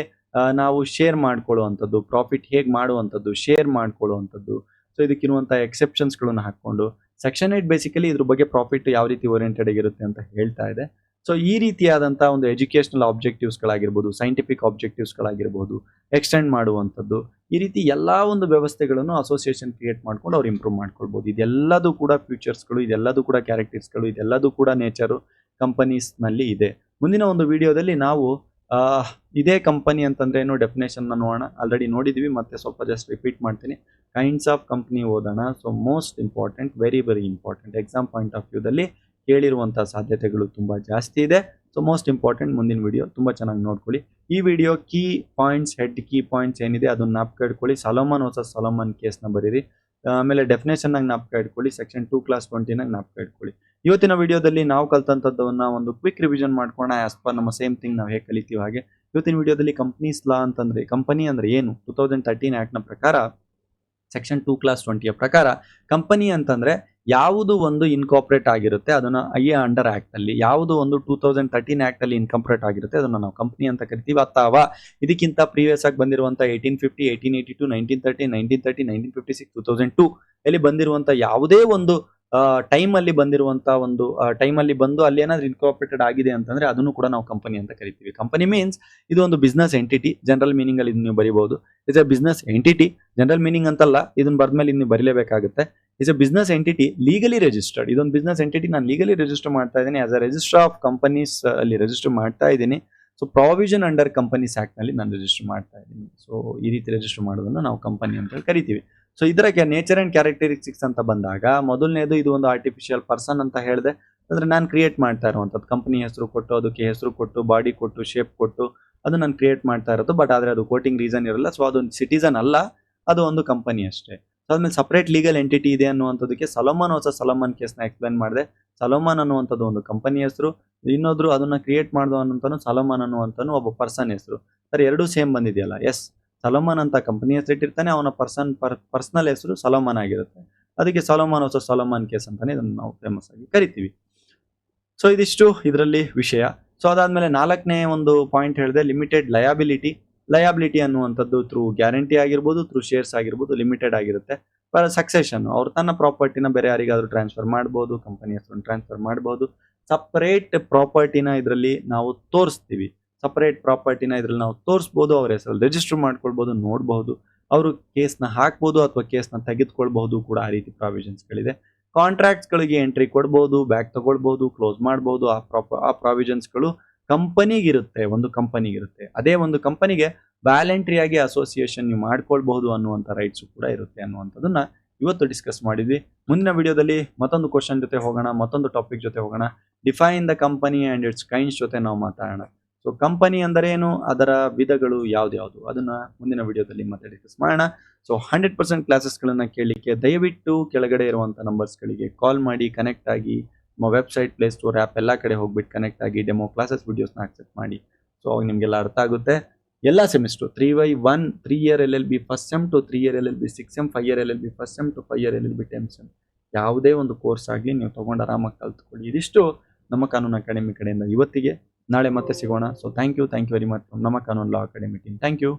ನಾವು ಶೇರ್ ಮಾಡ್ಕೊಳ್ಳುವಂಥದ್ದು, ಪ್ರಾಫಿಟ್ ಹೇಗೆ ಮಾಡುವಂಥದ್ದು, ಶೇರ್ ಮಾಡ್ಕೊಳ್ಳುವಂಥದ್ದು. ಸೊ ಇದಕ್ಕಿರುವಂಥ ಎಕ್ಸೆಪ್ಷನ್ಸ್ಗಳನ್ನ ಹಾಕ್ಕೊಂಡು ಸೆಕ್ಷನ್ 8 ಬೇಸಿಕಲಿ ಇದ್ರ ಬಗ್ಗೆ ಪ್ರಾಫಿಟ್ ಯಾವ ರೀತಿ ಓರಿಯೆಂಟೆಡ್ ಆಗಿರುತ್ತೆ ಅಂತ ಹೇಳ್ತಾ ಇದೆ. ಸೊ ಈ ರೀತಿಯಾದಂಥ ಒಂದು ಎಜುಕೇಷನಲ್ ಆಬ್ಜೆಕ್ಟಿವ್ಸ್ಗಳಾಗಿರ್ಬೋದು, ಸೈಂಟಿಫಿಕ್ ಆಬ್ಜೆಕ್ಟಿವ್ಸ್ಗಳಾಗಿರ್ಬೋದು, ಎಕ್ಸ್ಟೆಂಡ್ ಮಾಡುವಂಥದ್ದು, ಈ ರೀತಿ ಎಲ್ಲ ಒಂದು ವ್ಯವಸ್ಥೆಗಳನ್ನು ಅಸೋಸಿಯೇಷನ್ ಕ್ರಿಯೇಟ್ ಮಾಡ್ಕೊಂಡು ಅವ್ರು ಇಂಪ್ರೂವ್ ಮಾಡ್ಕೊಳ್ಬೋದು. ಇದೆಲ್ಲದೂ ಕೂಡ ಫ್ಯೂಚರ್ಸ್ಗಳು, ಇದೆಲ್ಲದೂ ಕೂಡ ಕ್ಯಾರೆಕ್ಟರ್ಸ್ಗಳು, ಇದೆಲ್ಲದೂ ಕೂಡ ನೇಚರು ಕಂಪನೀಸ್ನಲ್ಲಿ ಇದೆ. ಮುಂದಿನ ಒಂದು ವಿಡಿಯೋದಲ್ಲಿ ನಾವು ಇದೇ ಕಂಪನಿ ಅಂತಂದ್ರೆ ಏನು ಡೆಫಿನೇಷನ್ ನೋಡೋಣ. ಆಲ್ರೆಡಿ ನೋಡಿದ್ವಿ, ಮತ್ತೆ ಸ್ವಲ್ಪ ಜಸ್ಟ್ ರಿಪೀಟ್ ಮಾಡ್ತೀನಿ. ಕೈಂಡ್ಸ್ ಆಫ್ ಕಂಪ್ನಿ ಓದೋಣ. So most important, very important, exam point of ವ್ಯೂದಲ್ಲಿ ಕೇಳಿರುವಂಥ ಸಾಧ್ಯತೆಗಳು ತುಂಬ ಜಾಸ್ತಿ ಇದೆ. ಸೊ ಮೋಸ್ಟ್ ಇಂಪಾರ್ಟೆಂಟ್ ಮುಂದಿನ ವಿಡಿಯೋ ತುಂಬ ಚೆನ್ನಾಗಿ ನೋಡ್ಕೊಳ್ಳಿ. ಈ video key points, head key points ಏನಿದೆ ಅದನ್ನ ಜ್ಞಾಪಕ ಇಟ್ಕೊಳ್ಳಿ. ಸಾಲೋಮನ್ ವರ್ಸಸ್ ಸಾಲೋಮನ್ ಕೇಸ್ನ ಬರೀರಿ. ಆಮೇಲೆ ಡೆಫಿನೇಷನ್ನಾಗಿ ಜ್ಞಾಪಕ ಇಟ್ಕೊಳ್ಳಿ. ಸೆಕ್ಷನ್ 2 ಕ್ಲಾಸ್ 20 ಜ್ಞಾಪಕ ಇಟ್ಕೊಳ್ಳಿ. ಇವತ್ತಿನ ವಿಡಿಯೋದಲ್ಲಿ ನಾವು ಕಲ್ತಂಥದ್ದನ್ನ ಒಂದು ಕ್ವಿಕ್ ರಿವಿಷನ್ ಮಾಡ್ಕೋಣ. ಆಸ್ ಪರ್ ನಮ್ಮ ಸೇಮ್ ಥಿಂಗ್ ನಾವು ಹೇಗೆ ಕಲಿತೀವಿ ಹಾಗೆ. ಇವತ್ತಿನ ವಿಡಿಯೋದಲ್ಲಿ ಕಂಪ್ನೀಸ್ ಲಾ ಅಂತಂದ್ರೆ, ಕಂಪನಿ ಅಂದ್ರೆ ಏನು, 2013 ಆಕ್ಟ್ನ ಪ್ರಕಾರ, ಸೆಕ್ಷನ್ 2 ಕ್ಲಾಸ್ 20ಯ ಪ್ರಕಾರ ಕಂಪನಿ ಅಂತಂದ್ರೆ ಯಾವುದು ಒಂದು ಇನ್ಕಾರ್ಪೊರೇಟ್ ಆಗಿರುತ್ತೆ ಅದನ್ನ ಅಂಡರ್ ಆಕ್ಟ್ ಅಲ್ಲಿ, ಯಾವುದು ಒಂದು 2013 ಆಕ್ಟ್ ಅಲ್ಲಿ ಇನ್ಕಾರ್ಪೊರೇಟ್ ಆಗಿರುತ್ತೆ ಅದನ್ನ ನಾವು ಕಂಪನಿ ಅಂತ ಕರಿತೀವಿ. ಅಥವಾ ಇದಕ್ಕಿಂತ ಪ್ರೀವಿಯಸ್ ಆಗಿ ಬಂದಿರುವಂತ 1850, 1882, 1930, 1930, 1956, 2002 ಅಲ್ಲಿ ಬಂದಿರುವಂತ ಯಾವುದೇ ಒಂದು ಟೈಮಲ್ಲಿ ಬಂದಿರುವಂಥ ಒಂದು ಟೈಮಲ್ಲಿ ಬಂದು ಅಲ್ಲಿ ಏನಾದರೂ ಇನ್ಕಾರ್ಪೊರೇಟೆಡ್ ಆಗಿದೆ ಅಂತಂದರೆ ಅದನ್ನು ಕೂಡ ನಾವು ಕಂಪನಿ ಅಂತ ಕರಿತೀವಿ. ಕಂಪನಿ ಮೀನ್ಸ್ ಇದು ಒಂದು ಬಿಸ್ನೆಸ್ ಎಂಟಿಟಿ. ಜನರಲ್ ಮೀನಿಂಗಲ್ಲಿ ಇದನ್ನು ನೀವು ಬರಿಬಹುದು. It's a business entity. General meaning ಅಂತಲ್ಲ, ಇದನ್ನು ಬರೆದ್ಮೇಲೆ ಇನ್ನು ಬರೀಲೇಬೇಕಾಗುತ್ತೆ. Is a business entity legally registered. ಇದೊಂದು ಬಿಸ್ನೆಸ್ ಎಂಟಿಟಿ ನಾನು ಲೀಗಲಿ ರಿಜಿಸ್ಟರ್ ಮಾಡ್ತಾ ಇದ್ದೀನಿ. As a register of companies ಅಲ್ಲಿ ರಿಜಿಸ್ಟರ್ ಮಾಡ್ತಾ ಇದ್ದೀನಿ. So provision under companies act ನಲ್ಲಿ ನಾನು ರಿಜಿಸ್ಟರ್ ಮಾಡ್ತಾ ಇದ್ದೀನಿ. ಸೊ ಈ ರೀತಿ ರಿಜಿಸ್ಟರ್ ಮಾಡೋದನ್ನು ನಾವು ಕಂಪನಿ ಅಂತ ಕರಿತೀವಿ. ಸೊ ಇದರ ನೇಚರ್ ಅಂಡ್ ಕ್ಯಾರೆಕ್ಟರಿಸ್ಟಿಕ್ಸ್ ಅಂತ ಬಂದಾಗ ಮೊದಲನೇದು ಇದು ಒಂದು ಆರ್ಟಿಫಿಷಿಯಲ್ ಪರ್ಸನ್ ಅಂತ ಹೇಳಿದೆ. ಅಂದ್ರೆ ನಾನು ಕ್ರಿಯೇಟ್ ಮಾಡ್ತಾ ಇರುವಂಥದ್ದು ಕಂಪನಿ ಹೆಸರು ಕೊಟ್ಟು ಅದಕ್ಕೆ ಹೆಸರು ಕೊಟ್ಟು ಬಾಡಿ ಕೊಟ್ಟು ಶೇಪ್ ಕೊಟ್ಟು ಅದು ನಾನು ಕ್ರಿಯೇಟ್ ಮಾಡ್ತಾ ಇರೋದು. ಬಟ್ ಆದರೆ ಅದು ಕೋಟಿಂಗ್ ರೀಸನ್ ಇರಲ್ಲ. ಸೊ ಅದು ಸಿಟಿಸನ್ ಅಲ್ಲ, ಅದು ಒಂದು ಕಂಪನಿ ಅಷ್ಟೇ. ಸೊ ಅದ್ಮೇಲೆ ಸಪರೇಟ್ ಲೀಗಲ್ ಎಂಟಿಟಿ ಇದೆ ಅನ್ನುವಂಥದ್ದಕ್ಕೆ ಸೊಲೊಮನ್ ವರ್ಸಸ್ ಸೊಲೊಮನ್ ಕೇಸ್ನ ಎಕ್ಸ್ಪ್ಲೇನ್ ಮಾಡಿದೆ. ಸೊಲೊಮನ್ ಅನ್ನುವಂಥದ್ದು ಒಂದು ಕಂಪನಿ ಹೆಸರು, ಇನ್ನೊಂದ್ರು ಅದನ್ನ ಕ್ರಿಯೇಟ್ ಮಾಡಿದ ಅನ್ನೋಂತಾನು ಸೊಲೊಮನ್ ಅನ್ನುವಂತಾನು ಒಬ್ಬ ಪರ್ಸನ್ ಹೆಸರು. ಸರ್ ಎರಡೂ ಸೇಮ್ ಬಂದಿದೆಯಲ್ಲ? ಎಸ್, ಸೊಲೊಮನ್ ಅಂತ ಕಂಪನಿ ಹೆಸರು ಇಟ್ಟಿರ್ತಾನೆ, ಅವನ ಪರ್ಸನಲ್ ಹೆಸರು ಸೊಲೊಮನ್ ಆಗಿರುತ್ತೆ. ಅದಕ್ಕೆ ಸೊಲೊಮನ್ ವರ್ಸಸ್ ಸೊಲೊಮನ್ ಕೇಸ್ ಅಂತಾನೆ ಇದನ್ನು ನಾವು ಫೇಮಸ್ ಆಗಿ ಕರಿತೀವಿ. ಸೊ ಇದಿಷ್ಟು ಇದರಲ್ಲಿ ವಿಷಯ. ಸೊ ಅದಾದ್ಮೇಲೆ ನಾಲ್ಕನೇ ಒಂದು ಪಾಯಿಂಟ್ ಹೇಳಿದೆ, ಲಿಮಿಟೆಡ್ ಲಯಾಬಿಲಿಟಿ. ಲಯಾಬಿಲಿಟಿ ಅನ್ನುವಂಥದ್ದು ಥ್ರೂ ಗ್ಯಾರಂಟಿ ಆಗಿರ್ಬೋದು, ಥ್ರೂ ಶೇರ್ಸ್ ಆಗಿರ್ಬೋದು, ಲಿಮಿಟೆಡ್ ಆಗಿರುತ್ತೆ. ಸಕ್ಸೆಷನ್, ಅವ್ರು ತನ್ನ ಪ್ರಾಪರ್ಟಿನ ಬೇರೆ ಯಾರಿಗಾದ್ರೂ ಟ್ರಾನ್ಸ್ಫರ್ ಮಾಡ್ಬೋದು, ಕಂಪನಿ ಹೆಸರನ್ನು ಟ್ರಾನ್ಸ್ಫರ್ ಮಾಡ್ಬೋದು. ಸಪರೇಟ್ ಪ್ರಾಪರ್ಟಿನ ಇದರಲ್ಲಿ ನಾವು ತೋರಿಸ್ತೀವಿ. ಸಪರೇಟ್ ಪ್ರಾಪರ್ಟಿನ ಇದರಲ್ಲಿ ನಾವು ತೋರಿಸ್ಬೋದು, ಅವ್ರ ಹೆಸರಲ್ಲಿ ರಿಜಿಸ್ಟರ್ ಮಾಡ್ಕೊಳ್ಬೋದು, ನೋಡಬಹುದು. ಅವರು ಕೇಸ್ನ ಹಾಕ್ಬೋದು ಅಥವಾ ಕೇಸ್ನ ತೆಗೆದುಕೊಳ್ಬಹುದು ಕೂಡ. ಆ ರೀತಿ ಪ್ರಾವಿಷನ್ಸ್ಗಳಿದೆ. ಕಾಂಟ್ರಾಕ್ಟ್ಸ್ಗಳಿಗೆ ಎಂಟ್ರಿ ಕೊಡ್ಬೋದು, ಬ್ಯಾಕ್ ತಗೊಳ್ಬಹುದು, ಕ್ಲೋಸ್ ಮಾಡ್ಬೋದು. ಆ ಪ್ರಾವಿಷನ್ಸ್ಗಳು ಕಂಪನಿಗಿರುತ್ತೆ, ಒಂದು ಕಂಪನಿಗಿರುತ್ತೆ. ಅದೇ ಒಂದು ಕಂಪನಿಗೆ ವ್ಯಾಲೆಂಟ್ರಿ ಆಗಿ ಅಸೋಸಿಯೇಷನ್ ನೀವು ಮಾಡ್ಕೊಳ್ಬಹುದು ಅನ್ನುವಂಥ ರೈಟ್ಸ್ ಕೂಡ ಇರುತ್ತೆ ಅನ್ನುವಂಥದ್ದನ್ನ ಇವತ್ತು ಡಿಸ್ಕಸ್ ಮಾಡಿದ್ವಿ. ಮುಂದಿನ ವಿಡಿಯೋದಲ್ಲಿ ಮತ್ತೊಂದು ಕ್ವಶನ್ ಜೊತೆ ಹೋಗೋಣ, ಮತ್ತೊಂದು ಟಾಪಿಕ್ ಜೊತೆ ಹೋಗೋಣ. Define the company and it's kinds ಜೊತೆ ನಾವು ಮಾತಾಡೋಣ. ಸೊ ಕಂಪನಿ ಅಂದರೆ ಏನು, ಅದರ ವಿಧಗಳು ಯಾವ್ದು ಅದನ್ನ ಮುಂದಿನ ವಿಡಿಯೋದಲ್ಲಿ ಮತ್ತೆ ಡಿಸ್ಕಸ್ ಮಾಡೋಣ. ಸೊ 100% ಕ್ಲಾಸಸ್ಗಳನ್ನ ಕೇಳಲಿಕ್ಕೆ ದಯವಿಟ್ಟು ಕೆಳಗಡೆ ಇರುವಂಥ ನಂಬರ್ಸ್ಗಳಿಗೆ ಕಾಲ್ ಮಾಡಿ, ಕನೆಕ್ಟ್ ಆಗಿ, ನಮ್ಮ ವೆಬ್ಸೈಟ್, ಪ್ಲೇ ಸ್ಟೋರ್, ಆ್ಯಪ್ ಎಲ್ಲ ಕಡೆ ಹೋಗ್ಬಿಟ್ಟು ಕನೆಕ್ಟ್ ಆಗಿ ಡೆಮೋ ಕ್ಲಾಸಸ್ ವಿಡಿಯೋಸ್ನ ಆಕ್ಸೆಪ್ಟ್ ಮಾಡಿ. ಸೊ ಅವಾಗ ನಿಮಗೆಲ್ಲ ಅರ್ಥ ಆಗುತ್ತೆ. ಎಲ್ಲ semester 3/1 3 year LLB first sem to 3 year LLB 6 sem, 5 year LLB first sem to 5 year LLB 10 sem, ಯಾವುದೇ ಒಂದು ಕೋರ್ಸ್ ಆಗಲಿ ನೀವು ತೊಗೊಂಡು ಆರಾಮಾಗಿ ಕಲ್ತ್ಕೊಳ್ಳಿ. ಇದಿಷ್ಟು ನಮ್ಮ ಕಾನೂನು ಅಕಾಡೆಮಿ ಕಡೆಯಿಂದ ಇವತ್ತಿಗೆ. ನಾಳೆ ಮತ್ತೆ ಸಿಗೋಣ. So thank you very much ನಮ್ಮ ಕಾನೂನು law academy team. Thank you.